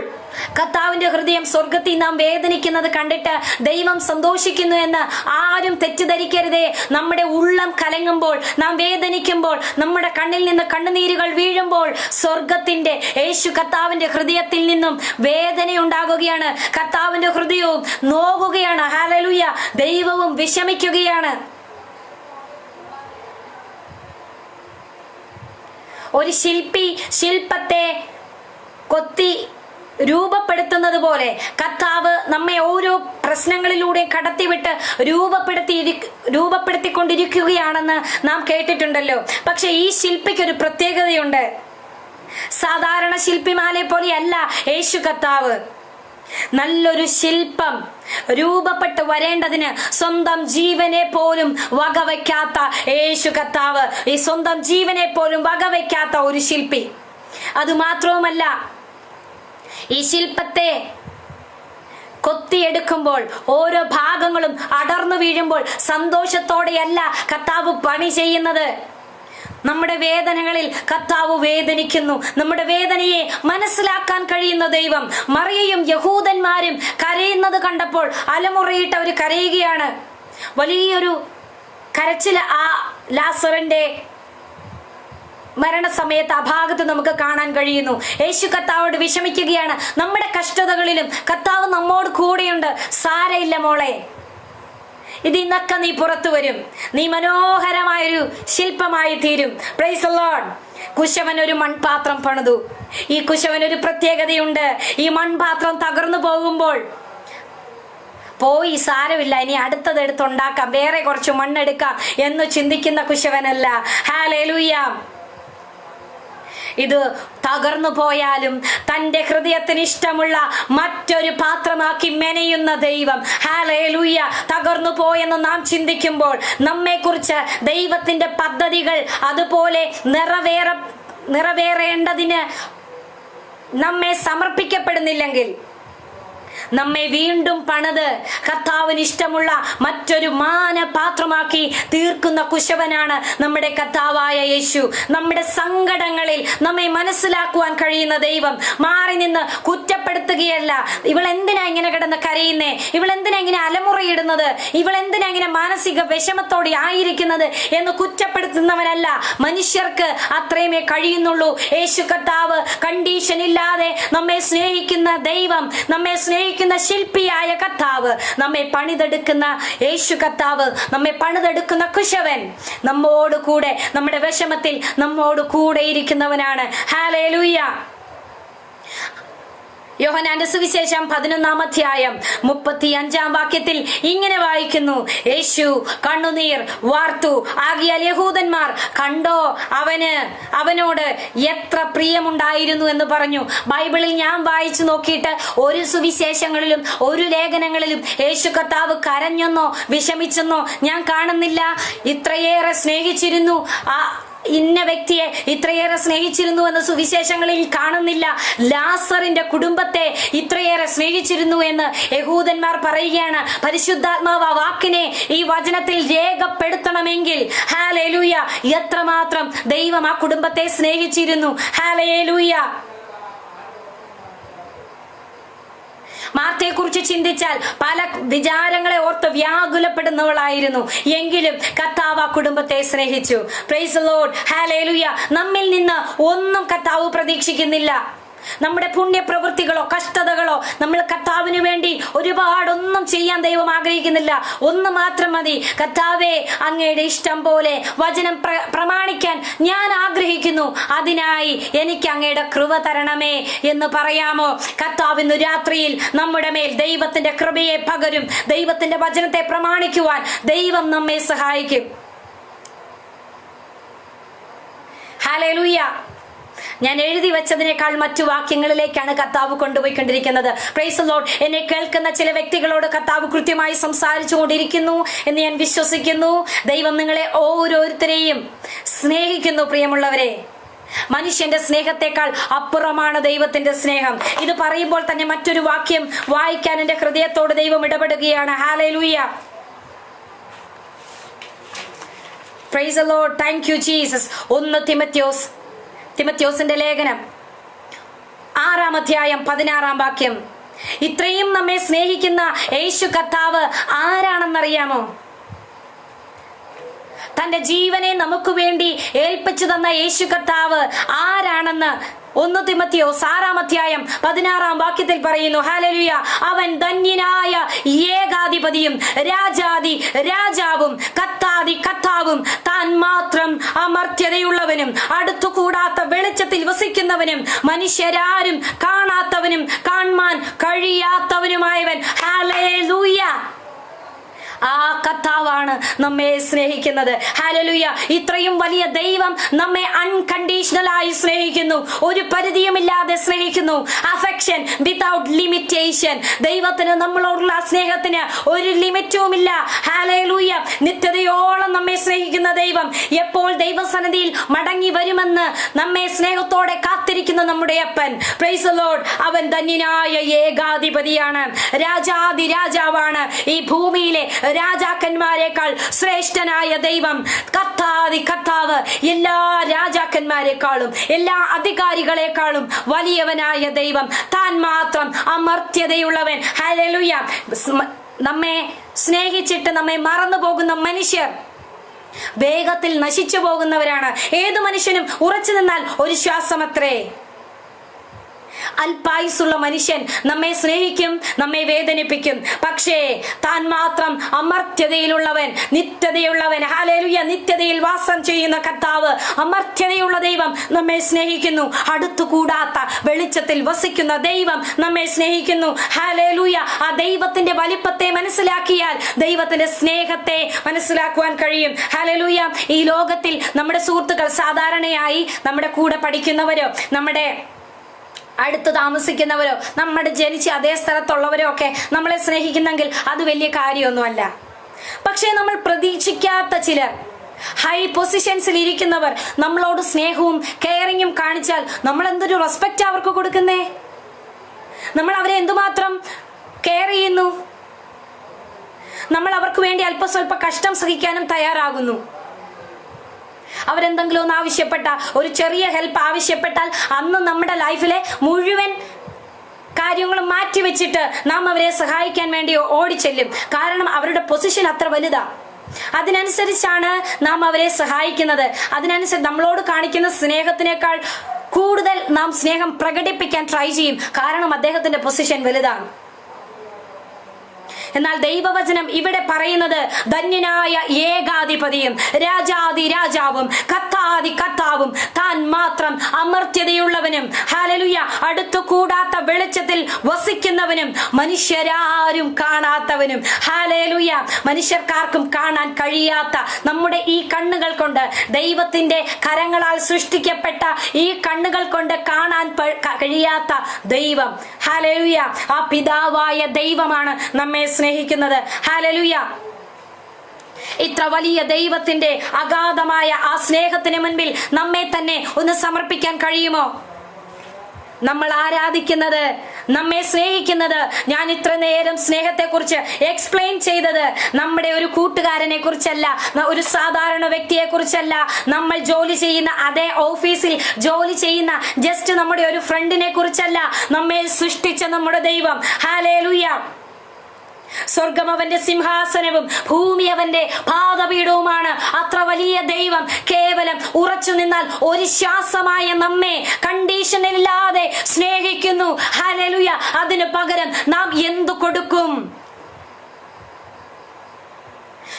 കർത്താവിന്റെ ഹൃദയം സ്വർഗത്തിൽ നാം വേദനിക്കുന്നത് കണ്ടിട്ട് ദൈവം സന്തോഷിക്കുന്നു എന്ന് ആരും തെറ്റിദ്ധരിക്കരുതേ. നമ്മുടെ ഉള്ളം കലങ്ങുമ്പോൾ, നാം വേദനിക്കുമ്പോൾ, നമ്മുടെ കണ്ണിൽ നിന്ന് കണ്ണുനീരുകൾ വീഴുമ്പോൾ സ്വർഗത്തിന്റെ യേശു കർത്താവിന്റെ ഹൃദയത്തിൽ നിന്നും വേദനയുണ്ടാകുകയാണ്. കർത്താവിന്റെ ഹൃദയവും നോവുകയാണ്. ഹല്ലേലൂയ. ദൈവവും വിഷമിക്കുകയാണ്. ഒരു ശില്പത്തെ കൊത്തി രൂപപ്പെടുത്തുന്നത് പോലെ കർത്താവ് നമ്മെ ഓരോ പ്രശ്നങ്ങളിലൂടെ കടത്തിവിട്ട് രൂപപ്പെടുത്തിക്കൊണ്ടിരിക്കുകയാണെന്ന് നാം കേട്ടിട്ടുണ്ടല്ലോ. പക്ഷെ ഈ ശില്പിക്കൊരു പ്രത്യേകതയുണ്ട്. സാധാരണ ശില്പിമാരെ പോലെയല്ല യേശു കർത്താവ്. നല്ലൊരു ശില്പം രൂപപ്പെട്ട് വരേണ്ടതിന് സ്വന്തം ജീവനെ പോലും വകവയ്ക്കാത്ത യേശു കർത്താവ്, ഈ സ്വന്തം ജീവനെ പോലും വകവയ്ക്കാത്ത ഒരു ശില്പി. അതുമാത്രവുമല്ല, ഈ ശില്പത്തെ കൊത്തിയെടുക്കുമ്പോൾ ഓരോ ഭാഗങ്ങളും അടർന്നു വീഴുമ്പോൾ സന്തോഷത്തോടെയല്ല കർത്താവ് പണി ചെയ്യുന്നത്. നമ്മുടെ വേദനകളിൽ കർത്താവ് വേദനിക്കുന്നു. നമ്മുടെ വേദനയെ മനസ്സിലാക്കാൻ കഴിയുന്ന ദൈവം. മറിയയും യഹൂദന്മാരും കരയുന്നത് കണ്ടപ്പോൾ അലമുറയിട്ട് അവർ കരയുകയാണ്. വലിയൊരു കരച്ചിൽ ആ ലാസറിന്റെ മരണസമയത്ത് ആ ഭാഗത്ത് നമുക്ക് കാണാൻ കഴിയുന്നു. യേശു കർത്താവോട് വിഷമിക്കുകയാണ്. നമ്മുടെ കഷ്ടതകളിലും കർത്താവ് നമ്മോട് കൂടെയുണ്ട്. സാരയില്ല മോളെ, ഇതിന്നൊക്കെ നീ പുറത്തു വരും, നീ മനോഹരമായൊരു ശില്പമായി തീരും. Price the Lord. കുശവൻ ഒരു മൺപാത്രം പണിതു. ഈ കുശവനൊരു പ്രത്യേകതയുണ്ട്. ഈ മൺപാത്രം തകർന്നു പോകുമ്പോൾ പോയി സാരമില്ല, ഇനി അടുത്തത് എടുത്തുണ്ടാക്കാം, വേറെ കുറച്ച് മണ്ണെടുക്കാം എന്ന് ചിന്തിക്കുന്ന കുശവനല്ല. ഹല്ലേലൂയ. ഇത് തകർന്നു പോയാലും തന്റെ ഹൃദയത്തിന് ഇഷ്ടമുള്ള മറ്റൊരു പാത്രമാക്കി മെനയുന്ന ദൈവം. ഹല്ലേലൂയ. തകർന്നു പോയെന്ന് നാം ചിന്തിക്കുമ്പോൾ നമ്മെക്കുറിച്ച് ദൈവത്തിന്റെ പദ്ധതികൾ അതുപോലെ നിറവേറേണ്ടതിന് നമ്മെ സമർപ്പിക്കപ്പെടുന്നില്ലെങ്കിൽ നമ്മെ വീണ്ടും പണിത് കർത്താവിന് ഇഷ്ടമുള്ള മറ്റൊരു മാനപാത്രമാക്കി തീർക്കുന്ന കുശവനാണ് നമ്മുടെ കർത്താവായ യേശു. നമ്മുടെ സങ്കടങ്ങളിൽ നമ്മെ മനസ്സിലാക്കുവാൻ കഴിയുന്ന ദൈവം. മാറി നിന്ന് കുറ്റപ്പെടുത്തുകയല്ല. ഇവളെന്തിനാ ഇങ്ങനെ കിടന്ന് കരയുന്നേ, ഇവളെന്തിനാ ഇങ്ങനെ അലമുറയിടുന്നത്, ഇവളെന്തിനാ ഇങ്ങനെ മാനസിക വിഷമത്തോടെ ആയിരിക്കുന്നത് എന്ന് കുറ്റപ്പെടുത്തുന്നവനല്ല. മനുഷ്യർക്ക് അത്രയുമേ കഴിയുന്നുള്ളൂ. യേശു കർത്താവ് കണ്ടീഷൻ ഇല്ലാതെ നമ്മെ സ്നേഹിക്കുന്ന ദൈവം, നമ്മെ സ്നേഹിക്കുന്ന ശില്പിയായ കർത്താവ്, നമ്മെ പണിതെടുക്കുന്ന യേശു കർത്താവ്, നമ്മെ പണിതെടുക്കുന്ന കുശവൻ, നമ്മോട് കൂടെ നമ്മുടെ വിഷമത്തിൽ നമ്മോട് കൂടെ ഇരിക്കുന്നവനാണ്. ഹല്ലേലൂയ. യോഹന്നാന്റെ സുവിശേഷം 11-ാം അധ്യായം 35-ാം വാക്യത്തിൽ ഇങ്ങനെ വായിക്കുന്നു, യേശു കണ്ണുനീർ വാർത്തു. ആകിയാൽ യഹൂദന്മാർ കണ്ടോ അവനോട് എത്ര പ്രിയമുണ്ടായിരുന്നു എന്ന് പറഞ്ഞു. ബൈബിളിൽ ഞാൻ വായിച്ചു നോക്കിയിട്ട് ഒരു സുവിശേഷങ്ങളിലും ഒരു ലേഖനങ്ങളിലും യേശു കർത്താവ് കരഞ്ഞെന്നോ വിഷമിച്ചെന്നോ ഞാൻ കാണുന്നില്ല. ഇത്രയേറെ സ്നേഹിച്ചിരുന്നു, ഇന്ന വ്യക്തിയെ ഇത്രയേറെ സ്നേഹിച്ചിരുന്നു എന്ന് സുവിശേഷങ്ങളിൽ കാണുന്നില്ല. ലാസറിന്റെ കുടുംബത്തെ ഇത്രയേറെ സ്നേഹിച്ചിരുന്നു എന്ന് യഹൂദന്മാർ പറയുകയാണ്. പരിശുദ്ധാത്മാവ് വാക്കിനെ ഈ വചനത്തിൽ രേഖപ്പെടുത്തണമെങ്കിൽ ഹല്ലേലൂയ, എത്രമാത്രം ദൈവം ആ കുടുംബത്തെ സ്നേഹിച്ചിരുന്നു. ഹല്ലേലൂയ. മാർത്തയെ കുറിച്ച് ചിന്തിച്ചാൽ പല വിചാരങ്ങളെ ഓർത്ത് വ്യാകുലപ്പെടുന്നവളായിരുന്നു. എങ്കിലും കർത്താവ് ആ കുടുംബത്തെ സ്നേഹിച്ചു. Price the Lord. ഹല്ലേലൂയ. നമ്മിൽ നിന്ന് ഒന്നും കർത്താവ് പ്രതീക്ഷിക്കുന്നില്ല. നമ്മുടെ പുണ്യപ്രവൃത്തികളോ കഷ്ടതകളോ നമ്മൾ കർത്താവിന് വേണ്ടി ഒരുപാടൊന്നും ചെയ്യാൻ ദൈവം ആഗ്രഹിക്കുന്നില്ല. ഒന്ന് മാത്രം മതി. കർത്താവേ, അങ്ങയുടെ ഇഷ്ടം പോലെ വചനം പ്രമാണിക്കാൻ ഞാൻ ആഗ്രഹിക്കുന്നു, അതിനായി എനിക്ക് അങ്ങയുടെ കൃപ തരണമേ എന്ന് പറയാമോ? കർത്താവ് ഇന്ന് രാത്രിയിൽ നമ്മുടെ മേൽ ദൈവത്തിന്റെ കൃപയെ പകരും. ദൈവത്തിന്റെ വചനത്തെ പ്രമാണിക്കുവാൻ ദൈവം നമ്മെ സഹായിക്കും. ഹല്ലേലൂയ. ഞാൻ എഴുതി വെച്ചതിനേക്കാൾ മറ്റു വാക്യങ്ങളിലേക്കാണ് കർത്താവ് കൊണ്ടുപോയിക്കൊണ്ടിരിക്കുന്നത്. Price the Lord. എന്നെ കേൾക്കുന്ന ചില വ്യക്തികളോട് കർത്താവ് കൃത്യമായി സംസാരിച്ചു കൊണ്ടിരിക്കുന്നു എന്ന് ഞാൻ വിശ്വസിക്കുന്നു. ദൈവം നിങ്ങളെ ഓരോരുത്തരെയും സ്നേഹിക്കുന്നു. പ്രിയമുള്ളവരെ, മനുഷ്യന്റെ സ്നേഹത്തെക്കാൾ അപ്പുറമാണ് ദൈവത്തിന്റെ സ്നേഹം. ഇത് പറയുമ്പോൾ തന്നെ മറ്റൊരു വാക്യം വായിക്കാൻ എന്റെ ഹൃദയത്തോട് ദൈവം ഇടപെടുകയാണ്. Hallelujah. Praise the Lord. Thank you Jesus. 1 തിമത്യോസിന്റെ ലേഖനം 6-ാം അധ്യായം 16-ാം വാക്യം. ഇത്രയും നമ്മെ സ്നേഹിക്കുന്ന യേശു കർത്താവ് ആരാണെന്നറിയാമോ? തന്റെ ജീവനെ നമുക്ക് വേണ്ടി ഏൽപ്പിച്ചു തന്ന യേശു കർത്താവ് ആരാണെന്ന് 1 തിമത്യോസ് 6-ാം അധ്യായം 16-ാം വാക്യത്തിൽ പറയുന്നു. ഹല്ലേലൂയ. അവൻ ധന്യനായ ഏകാധിപതിയും രാജാതി രാജാവും കർത്താതി കർത്താവും താൻ മാത്രം അമർത്യതയുള്ളവനും അടുത്തുകൂടാത്ത വെളിച്ചത്തിൽ വസിക്കുന്നവനും മനുഷ്യരാരും കാണാത്തവനും കാണാൻ കഴിയാത്തവനുമായവൻ. ഹല്ലേലൂയ. ആ കർത്താവാണ് നമ്മെ സ്നേഹിക്കുന്നത്. ഹല്ലേലൂയ. ഇത്രയും വലിയ ദൈവം നമ്മെ അൺകണ്ടീഷണലായി സ്നേഹിക്കുന്നു. ഒരു പരിധിയുമില്ലാതെ സ്നേഹിക്കുന്നു. Affection without limitation. ദൈവത്തിന് നമ്മളോടുള്ള സ്നേഹത്തിന് ഒരു ലിമിറ്റുമില്ല. ഹല്ലേലൂയ. നിത്യതയോളം നമ്മെ സ്നേഹിക്കുന്ന ദൈവം എപ്പോൾ ദൈവസന്നിധിയിൽ മടങ്ങി വരുമെന്ന് നമ്മെ സ്നേഹത്തോടെ കാത്തിരിക്കുന്ന നമ്മുടെ അപ്പൻ. Price the Lord. അവൻ ധന്യനായ ഏകാധിപതിയാണ്, രാജാതി രാജാവാണ്. ഈ ഭൂമിയിലെ രാജാക്കന്മാരെക്കാൾ ശ്രേഷ്ഠനായ ദൈവം, കർത്താതി കർത്താവ്, എല്ലാ രാജാക്കന്മാരെക്കാളും എല്ലാ അധികാരികളെക്കാളും വലിയവനായ ദൈവം, താൻ മാത്രം അമർത്യതയുള്ളവൻ. ഹല്ലേലൂയ. നമ്മെ സ്നേഹിച്ചിട്ട് നമ്മെ മറന്നു പോകുന്ന മനുഷ്യർ വേഗത്തിൽ നശിച്ചു പോകുന്നവരാണ്. ഏതു മനുഷ്യനും ഉറച്ചു നിന്നാൽ ഒരു ശ്വാസമത്രേ. അല്പായുസുള്ള മനുഷ്യൻ നമ്മെ സ്നേഹിക്കും, നമ്മെ വേദനിപ്പിക്കും. പക്ഷേ താൻ മാത്രം അമർത്യതയിലുള്ളവൻ, നിത്യതയുള്ളവൻ. ഹല്ലേലൂയ. നിത്യതയിൽ വാസം ചെയ്യുന്ന കർത്താവ്, അമർത്യതയുള്ള ദൈവം നമ്മെ സ്നേഹിക്കുന്നു. അടുത്തുകൂടാത്ത വെളിച്ചത്തിൽ വസിക്കുന്ന ദൈവം നമ്മെ സ്നേഹിക്കുന്നു. ഹല്ലേലൂയ. ആ ദൈവത്തിന്റെ വലിപ്പത്തെ മനസ്സിലാക്കിയാൽ ദൈവത്തിന്റെ സ്നേഹത്തെ മനസ്സിലാക്കുവാൻ കഴിയും. ഹല്ലേലൂയ. ഈ ലോകത്തിൽ നമ്മുടെ സുഹൃത്തുക്കൾ, സാധാരണയായി നമ്മുടെ കൂടെ പഠിക്കുന്നവരോ നമ്മുടെ അടുത്ത് താമസിക്കുന്നവരോ നമ്മുടെ ജനിച്ച അതേ സ്ഥലത്തുള്ളവരോ ഒക്കെ നമ്മളെ സ്നേഹിക്കുന്നെങ്കിൽ അത് വലിയ കാര്യമൊന്നുമല്ല. പക്ഷേ നമ്മൾ പ്രതീക്ഷിക്കാത്ത ചിലർ, ഹൈ പൊസിഷൻസിൽ ഇരിക്കുന്നവർ നമ്മളോട് സ്നേഹവും കെയറിങ്ങും കാണിച്ചാൽ നമ്മൾ എന്തൊരു റെസ്പെക്റ്റ് അവർക്ക് കൊടുക്കുന്നേ. നമ്മൾ അവരെ എന്തുമാത്രം കെയർ ചെയ്യുന്നു. നമ്മൾ അവർക്ക് വേണ്ടി അല്പസ്വല്പ കഷ്ടം സഹിക്കാനും തയ്യാറാകുന്നു. അവരെന്തെങ്കിലും ഒന്ന് ആവശ്യപ്പെട്ട, ഒരു ചെറിയ ഹെൽപ്പ് ആവശ്യപ്പെട്ടാൽ അന്ന് നമ്മുടെ ലൈഫിലെ മുഴുവൻ കാര്യങ്ങളും മാറ്റിവെച്ചിട്ട് നാം അവരെ സഹായിക്കാൻ വേണ്ടി ഓടിച്ചെല്ലും. കാരണം അവരുടെ പൊസിഷൻ അത്ര വലുതാ. അതിനനുസരിച്ചാണ് നാം അവരെ സഹായിക്കുന്നത്. അതിനനുസരിച്ച് നമ്മളോട് കാണിക്കുന്ന സ്നേഹത്തിനേക്കാൾ കൂടുതൽ നാം സ്നേഹം പ്രകടിപ്പിക്കാൻ ട്രൈ ചെയ്യും. കാരണം അദ്ദേഹത്തിന്റെ പൊസിഷൻ വലുതാണ്. എന്നാൽ ദൈവവചനം ഇവിടെ പറയുന്നത് ധന്യനായ ഏകാധിപതിയും രാജാതി രാജാവും കത്താതി കത്താവും താൻ മാത്രം അമർത്യതയുള്ളവനും ഹല്ലേലൂയ അടുത്തു കൂടാത്ത വെളിച്ചത്തിൽ വസിക്കുന്നവനും മനുഷ്യരാരും കാണാത്തവനും ഹല്ലേലൂയ മനുഷ്യർക്കാർക്കും കാണാൻ കഴിയാത്ത നമ്മുടെ ഈ കണ്ണുകൾ കൊണ്ട്, ദൈവത്തിന്റെ കരങ്ങളാൽ സൃഷ്ടിക്കപ്പെട്ട ഈ കണ്ണുകൾ കൊണ്ട് കാണാൻ കഴിയാത്ത ദൈവം ഹല്ലേലൂയ ആ പിതാവായ ദൈവമാണ് നമ്മെ സ്നേഹിക്കുന്നത്. ഹല്ലേലൂയ. ഇത്ര വലിയ ദൈവത്തിന്റെ അഗാധമായ ആ സ്നേഹത്തിന് മുൻപിൽ നമ്മെ തന്നെ ഒന്ന് സമർപ്പിക്കാൻ കഴിയുമോ? നമ്മൾ ആരാധിക്കുന്നത്, നമ്മെ സ്നേഹിക്കുന്നത്, ഞാൻ ഇത്ര നേരം സ്നേഹത്തെ കുറിച്ച് എക്സ്പ്ലെയിൻ ചെയ്തത് നമ്മുടെ ഒരു കൂട്ടുകാരനെ കുറിച്ചല്ല, ഒരു സാധാരണ വ്യക്തിയെ കുറിച്ചല്ല, നമ്മൾ ജോലി ചെയ്യുന്ന അതേ ഓഫീസിൽ ജോലി ചെയ്യുന്ന ജസ്റ്റ് നമ്മുടെ ഒരു ഫ്രണ്ടിനെ കുറിച്ചല്ല. നമ്മെ സൃഷ്ടിച്ച നമ്മുടെ ദൈവം ഹല്ലേലൂയ. സ്വർഗം അവന്റെ സിംഹാസനവും ഭൂമി അവന്റെ പാദപീഠവുമാണ്. അത്ര വലിയ ദൈവം കേവലം ഉറച്ചു നിന്നാൽ ഒരു ശ്വാസമായ നമ്മെ കണ്ടീഷനില്ലാതെ സ്നേഹിക്കുന്നു. ഹല്ലേലൂയ. അതിനു പകരം നാം എന്തു കൊടുക്കും?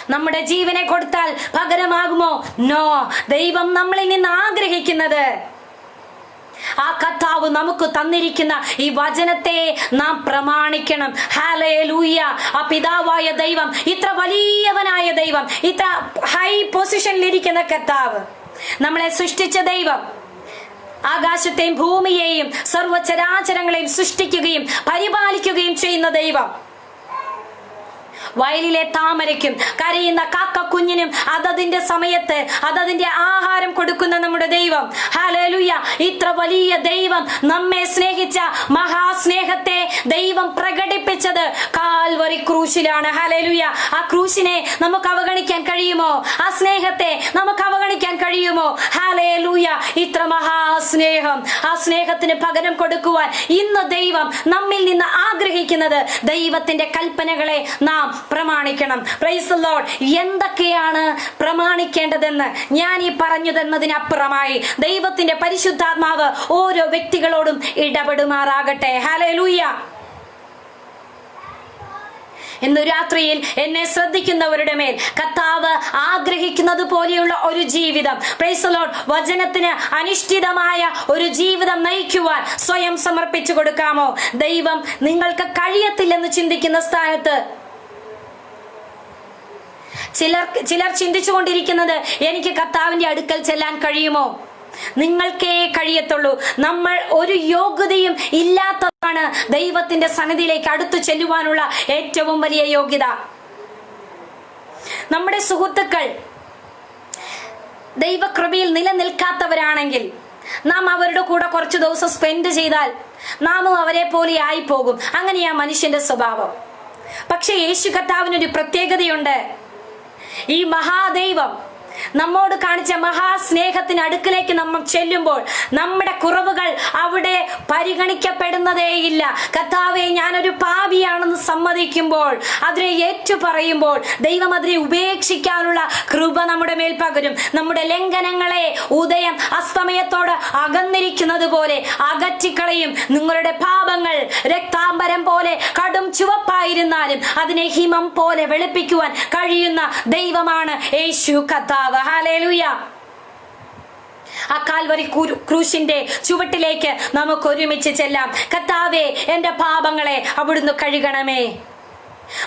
നമ്മുടെ ജീവനെ കൊടുത്താൽ പകരമാകുമോ? നോ. ദൈവം നമ്മളിൽ നിന്ന് ആഗ്രഹിക്കുന്നത് ആ കർത്താവ് നമുക്ക് തന്നിരിക്കുന്ന ഈ വചനത്തെ നാം പ്രമാണിക്കണം. ഹല്ലേലൂയ. ആ പിതാവായ ദൈവം, ഇത്ര വലിയവനായ ദൈവം, ഇത്ര ഹൈ പൊസിഷനിലിരിക്കുന്ന കർത്താവ്, നമ്മളെ സൃഷ്ടിച്ച ദൈവം, ആകാശത്തെയും ഭൂമിയെയും സർവ്വചരാചരങ്ങളെയും സൃഷ്ടിക്കുകയും പരിപാലിക്കുകയും ചെയ്യുന്ന ദൈവം, വയലിലെ താമരയ്ക്കും കരയുന്ന കാക്കക്കുഞ്ഞിനും അതതിന്റെ സമയത്ത് അതതിന്റെ ആഹാരം കൊടുക്കുന്ന നമ്മുടെ ദൈവം ഹല്ലേലൂയ. ഇത്ര വലിയ ദൈവം നമ്മെ സ്നേഹിച്ച മഹാസ്നേഹത്തെ ദൈവം പ്രകടിപ്പിച്ചത് കാൽവറി ക്രൂശിലാണ്. ഹല്ലേലൂയ. ആ ക്രൂശിനെ നമുക്ക് അവഗണിക്കാൻ കഴിയുമോ? ആ സ്നേഹത്തെ നമുക്ക് അവഗണിക്കാൻ കഴിയുമോ? ഹല്ലേലൂയ. ഇത്ര മഹാസ്നേഹം, ആ സ്നേഹത്തിന് പകരം കൊടുക്കുവാൻ ഇന്ന് ദൈവം നമ്മിൽ നിന്ന് ആഗ്രഹിക്കുന്നത് ദൈവത്തിന്റെ കൽപ്പനകളെ നാം പ്രമാണിക്കണം. Praise the Lord. എന്തൊക്കെയാണ് പ്രമാണിക്കേണ്ടതെന്ന് ഞാൻ ഈ പറഞ്ഞു തന്നതിനപ്പുറമായി ദൈവത്തിന്റെ പരിശുദ്ധാത്മാവ് ഓരോ വ്യക്തികളോടും ഇടപെടുമാറാകട്ടെ. ഹല്ലേലൂയ. ഇന്ന് രാത്രിയിൽ എന്നെ ശ്രദ്ധിക്കുന്നവരുടെ മേൽ കർത്താവ് ആഗ്രഹിക്കുന്നത് പോലെയുള്ള ഒരു ജീവിതം, പ്രൈസ് ദി ലോർഡ്, വചനത്തിന് അനുഷ്ഠിതമായ ഒരു ജീവിതം നയിക്കുവാൻ സ്വയം സമർപ്പിച്ചു കൊടുക്കാമോ? ദൈവം നിങ്ങൾക്ക് കഴിയത്തില്ലെന്ന് ചിന്തിക്കുന്ന സ്ഥാനത്ത് ചിലർ ചിന്തിച്ചുകൊണ്ടിരിക്കുന്നത് എനിക്ക് കർത്താവിന്റെ അടുക്കൽ ചെല്ലാൻ കഴിയുമോ? നിങ്ങൾക്കേ കഴിയത്തുള്ളൂ. നമ്മൾ ഒരു യോഗ്യതയും ഇല്ലാത്തതാണ് ദൈവത്തിന്റെ സന്നിധിയിലേക്ക് അടുത്തു ചെല്ലുവാനുള്ള ഏറ്റവും വലിയ യോഗ്യത. നമ്മുടെ സുഹൃത്തുക്കൾ ദൈവകൃപയിൽ നിലനിൽക്കാത്തവരാണെങ്കിൽ നാം അവരുടെ കൂടെ കുറച്ചു ദിവസം സ്പെൻഡ് ചെയ്താൽ നാമും അവരെ പോലെ ആയി പോകും. അങ്ങനെയാ മനുഷ്യന്റെ സ്വഭാവം. പക്ഷെ യേശു കർത്താവിനൊരു പ്രത്യേകതയുണ്ട്. ഈ മഹാദൈവം നമ്മോട് കാണിച്ച മഹാസ്നേഹത്തിന് അടുക്കിലേക്ക് നമ്മൾ ചെല്ലുമ്പോൾ നമ്മുടെ കുറവുകൾ അവിടെ പരിഗണിക്കപ്പെടുന്നതേയില്ല. കർത്താവേ, ഞാനൊരു പാപിയാണെന്ന് സമ്മതിക്കുമ്പോൾ, അതിനെ ഏറ്റു പറയുമ്പോൾ ദൈവം അതിനെ ഉപേക്ഷിക്കാനുള്ള കൃപ നമ്മുടെ മേൽ പകരും. നമ്മുടെ ലംഘനങ്ങളെ ഉദയം അസ്തമയത്തോട് അകന്നിരിക്കുന്നത് പോലെ അകറ്റിക്കളയും. നിങ്ങളുടെ പാപങ്ങൾ രക്താംബരം പോലെ കടും ചുവപ്പായിരുന്നാലും അതിനെ ഹിമം പോലെ വെളുപ്പിക്കുവാൻ കഴിയുന്ന ദൈവമാണ് യേശു കർത്താവ്. ഹല്ലേലൂയ. ആ കാൽവരി ക്രൂശിന്റെ ചുവട്ടിലേക്ക് നമുക്ക് ഒരുമിച്ച് ചെല്ലാം. കർത്താവേ, എന്റെ പാപങ്ങളെ അവിടുന്ന് കഴുകണമേ.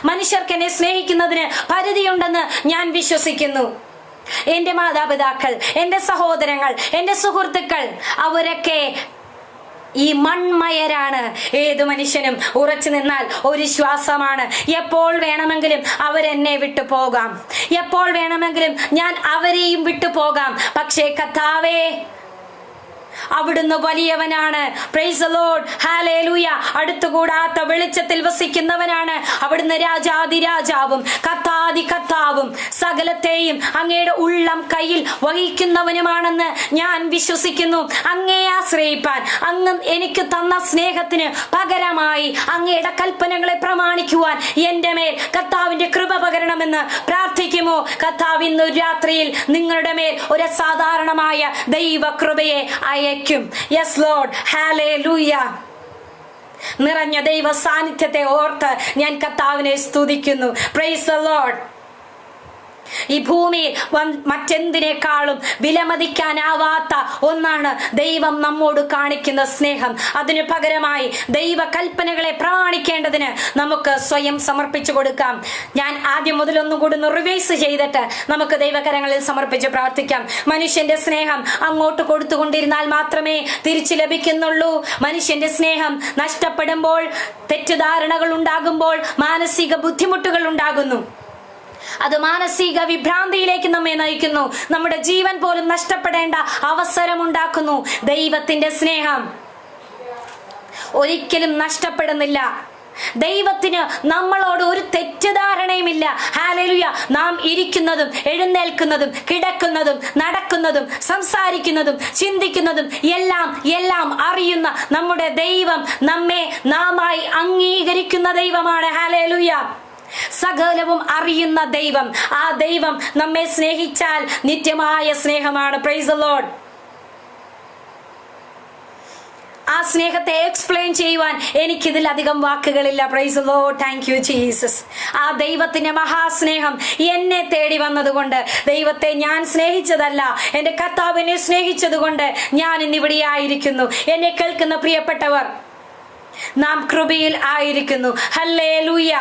മനുഷ്യർക്ക് എന്നെ സ്നേഹിക്കുന്നതിന് പരിധിയുണ്ടെന്ന് ഞാൻ വിശ്വസിക്കുന്നു. എന്റെ മാതാപിതാക്കൾ, എന്റെ സഹോദരങ്ങൾ, എന്റെ സുഹൃത്തുക്കൾ, അവരൊക്കെ ഈ മൺമയരാണ്. ഏതു മനുഷ്യനും ഉറച്ചു നിന്നാൽ ഒരു ശ്വാസമാണ്. എപ്പോൾ വേണമെങ്കിലും അവരെന്നെ വിട്ടു പോകാം, എപ്പോൾ വേണമെങ്കിലും ഞാൻ അവരെയും വിട്ടു പോകാം. പക്ഷേ കർത്താവേ, അവിടുന്ന് വലിയവനാണ്. Praise the Lord, hallelujah. അടുത്തുകൂടാത്ത വെളിച്ചത്തിൽ വസിക്കുന്നവനാണ് അവിടുന്ന്. രാജാതിരാജാവും കർത്താതി കർത്താവും സകലത്തെയും അങ്ങയുടെ ഉള്ളം കയ്യിൽ വഹിക്കുന്നവനുമാണെന്ന് ഞാൻ വിശ്വസിക്കുന്നു. അങ്ങയെ ആശ്രയിപ്പാൻ അങ്ങ് എനിക്ക് തന്ന സ്നേഹത്തിന് പകരമായി അങ്ങയുടെ കൽപ്പനകളെ പ്രമാണിക്കുവാൻ എന്റെ മേൽ കർത്താവിന്റെ കൃപ പകരണമെന്ന് പ്രാർത്ഥിക്കുമോ? കർത്താവ് ഇന്ന് രാത്രിയിൽ നിങ്ങളുടെ മേൽ ഒരു അസാധാരണമായ ദൈവ കൃപയെ അയക്കും. Yes Lord, hallelujah. നിറഞ്ഞ ദൈവ സാന്നിധ്യത്തെ ഓർത്ത് ഞാൻ കർത്താവിനെ സ്തുതിക്കുന്നു. Price the Lord. ഈ ഭൂമിയിൽ മറ്റെന്തിനേക്കാളും വിലമതിക്കാനാവാത്ത ഒന്നാണ് ദൈവം നമ്മോട് കാണിക്കുന്ന സ്നേഹം. അതിനു പകരമായി ദൈവ കൽപ്പനകളെ പ്രമാണിക്കേണ്ടതിന് നമുക്ക് സ്വയം സമർപ്പിച്ചു കൊടുക്കാം. ഞാൻ ആദ്യം മുതൽ ഒന്നുകൂടി റിവൈസ് ചെയ്തിട്ട് നമുക്ക് ദൈവകരങ്ങളിൽ സമർപ്പിച്ച് പ്രാർത്ഥിക്കാം. മനുഷ്യന്റെ സ്നേഹം അങ്ങോട്ട് കൊടുത്തുകൊണ്ടിരുന്നാൽ മാത്രമേ തിരിച്ചു ലഭിക്കുന്നുള്ളൂ. മനുഷ്യന്റെ സ്നേഹം നഷ്ടപ്പെടുമ്പോൾ, തെറ്റിദ്ധാരണകൾ ഉണ്ടാകുമ്പോൾ മാനസിക ബുദ്ധിമുട്ടുകൾ ഉണ്ടാകുന്നു. അത് മാനസിക വിഭ്രാന്തിയിലേക്ക് നമ്മെ നയിക്കുന്നു. നമ്മുടെ ജീവൻ പോലും നഷ്ടപ്പെടേണ്ട അവസരമുണ്ടാക്കുന്നു. ദൈവത്തിന്റെ സ്നേഹം ഒരിക്കലും നഷ്ടപ്പെടുന്നില്ല. ദൈവത്തിന് നമ്മളോട് ഒരു തെറ്റിദ്ധാരണയുമില്ല. ഹല്ലേലൂയ. നാം ഇരിക്കുന്നതും എഴുന്നേൽക്കുന്നതും കിടക്കുന്നതും നടക്കുന്നതും സംസാരിക്കുന്നതും ചിന്തിക്കുന്നതും എല്ലാം അറിയുന്ന നമ്മുടെ ദൈവം നമ്മെ നാമായി അംഗീകരിക്കുന്ന ദൈവമാണ്. ഹല്ലേലൂയ. സകലവും അറിയുന്ന ദൈവം. ആ ദൈവം നമ്മെ സ്നേഹിച്ചാൽ നിത്യമായ സ്നേഹമാണ്. Price the Lord. ആ സ്നേഹത്തെ എക്സ്പ്ലെയിൻ ചെയ്യുവാൻ എനിക്കിതിലധികം വാക്കുകളില്ല. Price the Lord. Thank you Jesus. ആ ദൈവത്തിന്റെ മഹാസ്നേഹം എന്നെ തേടി വന്നതുകൊണ്ട്, ദൈവത്തെ ഞാൻ സ്നേഹിച്ചതല്ല, എന്റെ കർത്താവിനെ സ്നേഹിച്ചത് കൊണ്ട് ഞാൻ ഇന്നിവിടെ ആയിരിക്കുന്നു. എന്നെ കേൾക്കുന്ന പ്രിയപ്പെട്ടവർ, നാം കൃപയിൽ ആയിരിക്കുന്നു. ഹല്ലേലൂയ.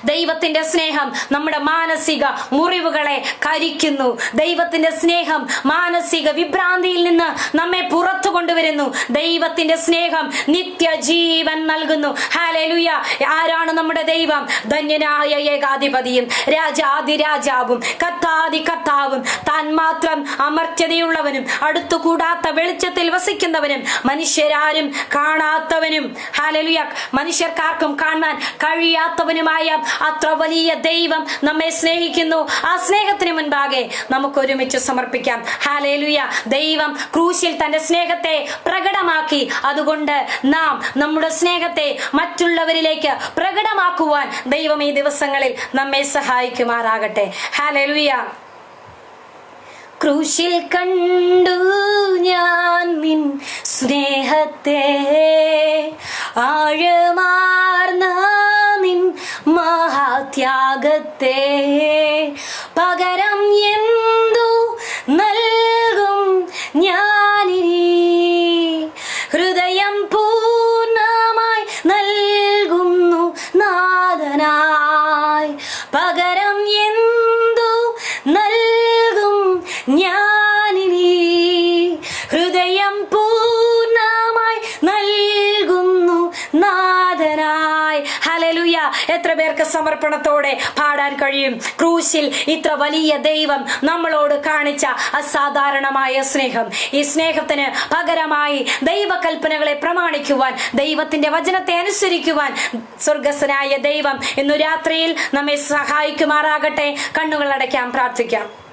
ദൈവത്തിന്റെ സ്നേഹം നമ്മുടെ മാനസിക മുറിവുകളെ കരിക്കുന്നു. ദൈവത്തിന്റെ സ്നേഹം മാനസിക വിഭ്രാന്തിയിൽ നിന്ന് നമ്മെ പുറത്തു കൊണ്ടുവരുന്നു. ദൈവത്തിന്റെ സ്നേഹം നിത്യജീവൻ നൽകുന്നു. ഹല്ലേലൂയ. ആരാണ് നമ്മുടെ ദൈവം? ധന്യനായ ഏകാധിപതിയും രാജാതിരാജാവും കർത്താതി കർത്താവും താൻ മാത്രം അമർത്യതയുള്ളവനും അടുത്തുകൂടാത്ത വെളിച്ചത്തിൽ വസിക്കുന്നവനും മനുഷ്യരാരും കാണാത്തവനും, ഹല്ലേലൂയ, മനുഷ്യർക്കാർക്കും കാണാൻ കഴിയാത്തവനുമായ അത്ര വലിയ ദൈവം നമ്മെ സ്നേഹിക്കുന്നു. ആ സ്നേഹത്തിന് മുൻപാകെ നമുക്ക് ഒരുമിച്ച് സമർപ്പിക്കാം. ഹല്ലേലൂയ. ദൈവം ക്രൂശിൽ തന്റെ സ്നേഹത്തെ പ്രകടമാക്കി. അതുകൊണ്ട് നാം നമ്മുടെ സ്നേഹത്തെ മറ്റുള്ളവരിലേക്ക് പ്രകടമാക്കുവാൻ ദൈവം ഈ ദിവസങ്ങളിൽ നമ്മെ സഹായിക്കുമാറാകട്ടെ. ഹല്ലേലൂയ. ക്രൂശിൽ കണ്ടു ഞാൻ നിൻ സ്നേഹത്തെ, ആഴമാർന്ന നിൻ മഹാത്യാഗത്തെ, പകരം എന്തു നൽകും ഞാനിനി, ഹൃദയം പൂർണ്ണമായി നൽകുന്നു നാഥനായി, പകരം എന്തു നൽകും ഞാനിനി, ഹൃദയം പൂർണ്ണമായി നൽകുന്നു നാഥനായി. ഹല്ലേലൂയ. എത്ര പേർക്ക് സമർപ്പണത്തോടെ പാടാൻ കഴിയും? ക്രൂശിൽ ഇത്ര വലിയ ദൈവം നമ്മളോട് കാണിച്ച അസാധാരണമായ സ്നേഹം. ഈ സ്നേഹത്തിന് പകരമായി ദൈവകൽപ്പനകളെ പ്രമാണിക്കുവാൻ, ദൈവത്തിന്റെ വചനത്തെ അനുസരിക്കുവാൻ സ്വർഗസ്ഥനായ ദൈവം ഇന്നു രാത്രിയിൽ നമ്മെ സഹായിക്കുമാറാകട്ടെ. കണ്ണുകൾ അടയ്ക്കാം, പ്രാർത്ഥിക്കാം.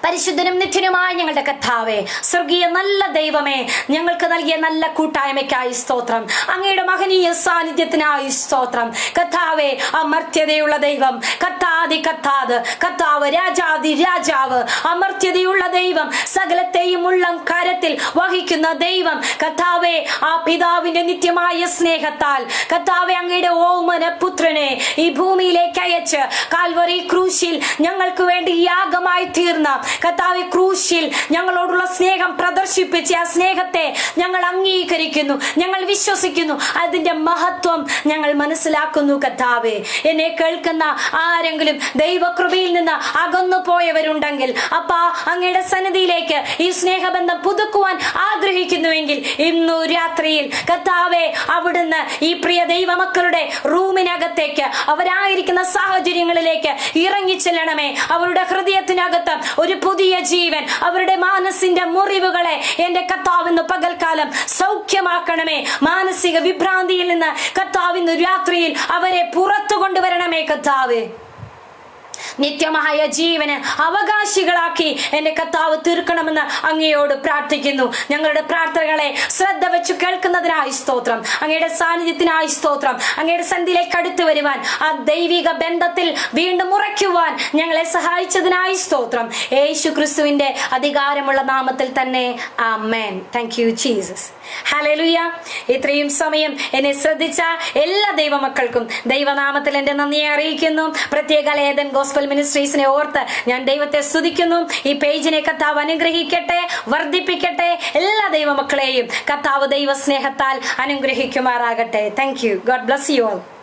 പരിശുദ്ധനും നിത്യനുമായ ഞങ്ങളുടെ കർത്താവേ, സ്വർഗീയ നല്ല ദൈവമേ, ഞങ്ങൾക്ക് നൽകിയ നല്ല കൂട്ടായ്മയ്ക്കായി സ്തോത്രം. അങ്ങയുടെ മഹനീയ സാന്നിധ്യത്തിനായി സ്തോത്രം. കർത്താവേ, അമർത്യതയുള്ള ദൈവം, കർത്താതി കർത്താവ്, കർത്താവ് രാജാതി രാജാവ്, അമർത്യതയുള്ള ദൈവം, സകലത്തെയും ഉള്ളം കരത്തിൽ വഹിക്കുന്ന ദൈവം, കർത്താവേ, ആ പിതാവിന്റെ നിത്യമായ സ്നേഹത്താൽ കർത്താവേ അങ്ങയുടെ ഓമന പുത്രനെ ഈ ഭൂമിയിലേക്ക് അയച്ച് കാൽവറി ക്രൂശിൽ ഞങ്ങൾക്ക് വേണ്ടി യാഗമായി തീർന്ന കർത്താവേ, ക്രൂശിൽ ഞങ്ങളോടുള്ള സ്നേഹം പ്രദർശിപ്പിച്ച് ആ സ്നേഹത്തെ ഞങ്ങൾ അംഗീകരിക്കുന്നു, ഞങ്ങൾ വിശ്വസിക്കുന്നു. അതിന്റെ മഹത്വം ഞങ്ങൾ മനസ്സിലാക്കുന്നു. കർത്താവേ, എന്നെ കേൾക്കുന്ന ആരെങ്കിലും ദൈവകൃപയിൽ നിന്ന് അകന്നു പോയവരുണ്ടെങ്കിൽ, അപ്പാ അങ്ങയുടെ സന്നിധിയിലേക്ക് ഈ സ്നേഹബന്ധം പുതുക്കുവാൻ ആഗ്രഹിക്കുന്നുവെങ്കിൽ ഇന്നു രാത്രിയിൽ കർത്താവേ, അവിടുന്ന് ഈ പ്രിയ ദൈവമക്കളുടെ റൂമിനകത്തേക്ക്, അവരായിരിക്കുന്ന സാഹചര്യങ്ങളിലേക്ക് ഇറങ്ങിച്ചെല്ലണമേ. അവരുടെ ഹൃദയത്തിനകത്ത് ഒരു പുതിയ ജീവൻ, അവരുടെ മനസ്സിന്റെ മുറിവുകളെ എന്റെ കർത്താവിന്ന് പകൽക്കാലം സൗഖ്യമാക്കണമേ. മാനസിക വിഭ്രാന്തിയിൽ നിന്ന് കർത്താവിന്ന് രാത്രിയിൽ അവരെ പുറത്തു കൊണ്ടുവരണമേ കർത്താവ്. നിത്യമായ ജീവന് അവകാശികളാക്കി എന്റെ കർത്താവ് തീർക്കണമെന്ന് അങ്ങയോട് പ്രാർത്ഥിക്കുന്നു. ഞങ്ങളുടെ പ്രാർത്ഥനകളെ ശ്രദ്ധ വെച്ചു കേൾക്കുന്നതിനായി സ്തോത്രം. അങ്ങയുടെ സാന്നിധ്യത്തിനായി സ്തോത്രം. അങ്ങയുടെ സന്ധിയിലേക്ക് അടുത്തു വരുവാൻ, ആ ദൈവിക ബന്ധത്തിൽ വീണ്ടും ഉറയ്ക്കുവാൻ ഞങ്ങളെ സഹായിച്ചതിനായി സ്തോത്രം. യേശു ക്രിസ്തുവിന്റെ അധികാരമുള്ള നാമത്തിൽ തന്നെ ആമേൻ. Thank you Jesus. ഹല്ലേലൂയ. ഇത്രയും സമയം എന്നെ ശ്രദ്ധിച്ച എല്ലാ ദൈവമക്കൾക്കും ദൈവനാമത്തിൽ എന്റെ നന്ദിയെ അറിയിക്കുന്നു. പ്രത്യേക ഏദൻ ഗോസ്പൽ മിനിസ്ട്രീസിനെ ഓർത്ത് ഞാൻ ദൈവത്തെ സ്തുതിക്കുന്നു. ഈ പേജിനെ കർത്താവ് അനുഗ്രഹിക്കട്ടെ, വർദ്ധിപ്പിക്കട്ടെ. എല്ലാ ദൈവമക്കളെയും കർത്താവ് ദൈവ സ്നേഹത്താൽ അനുഗ്രഹിക്കുമാറാകട്ടെ. Thank you. God bless you all.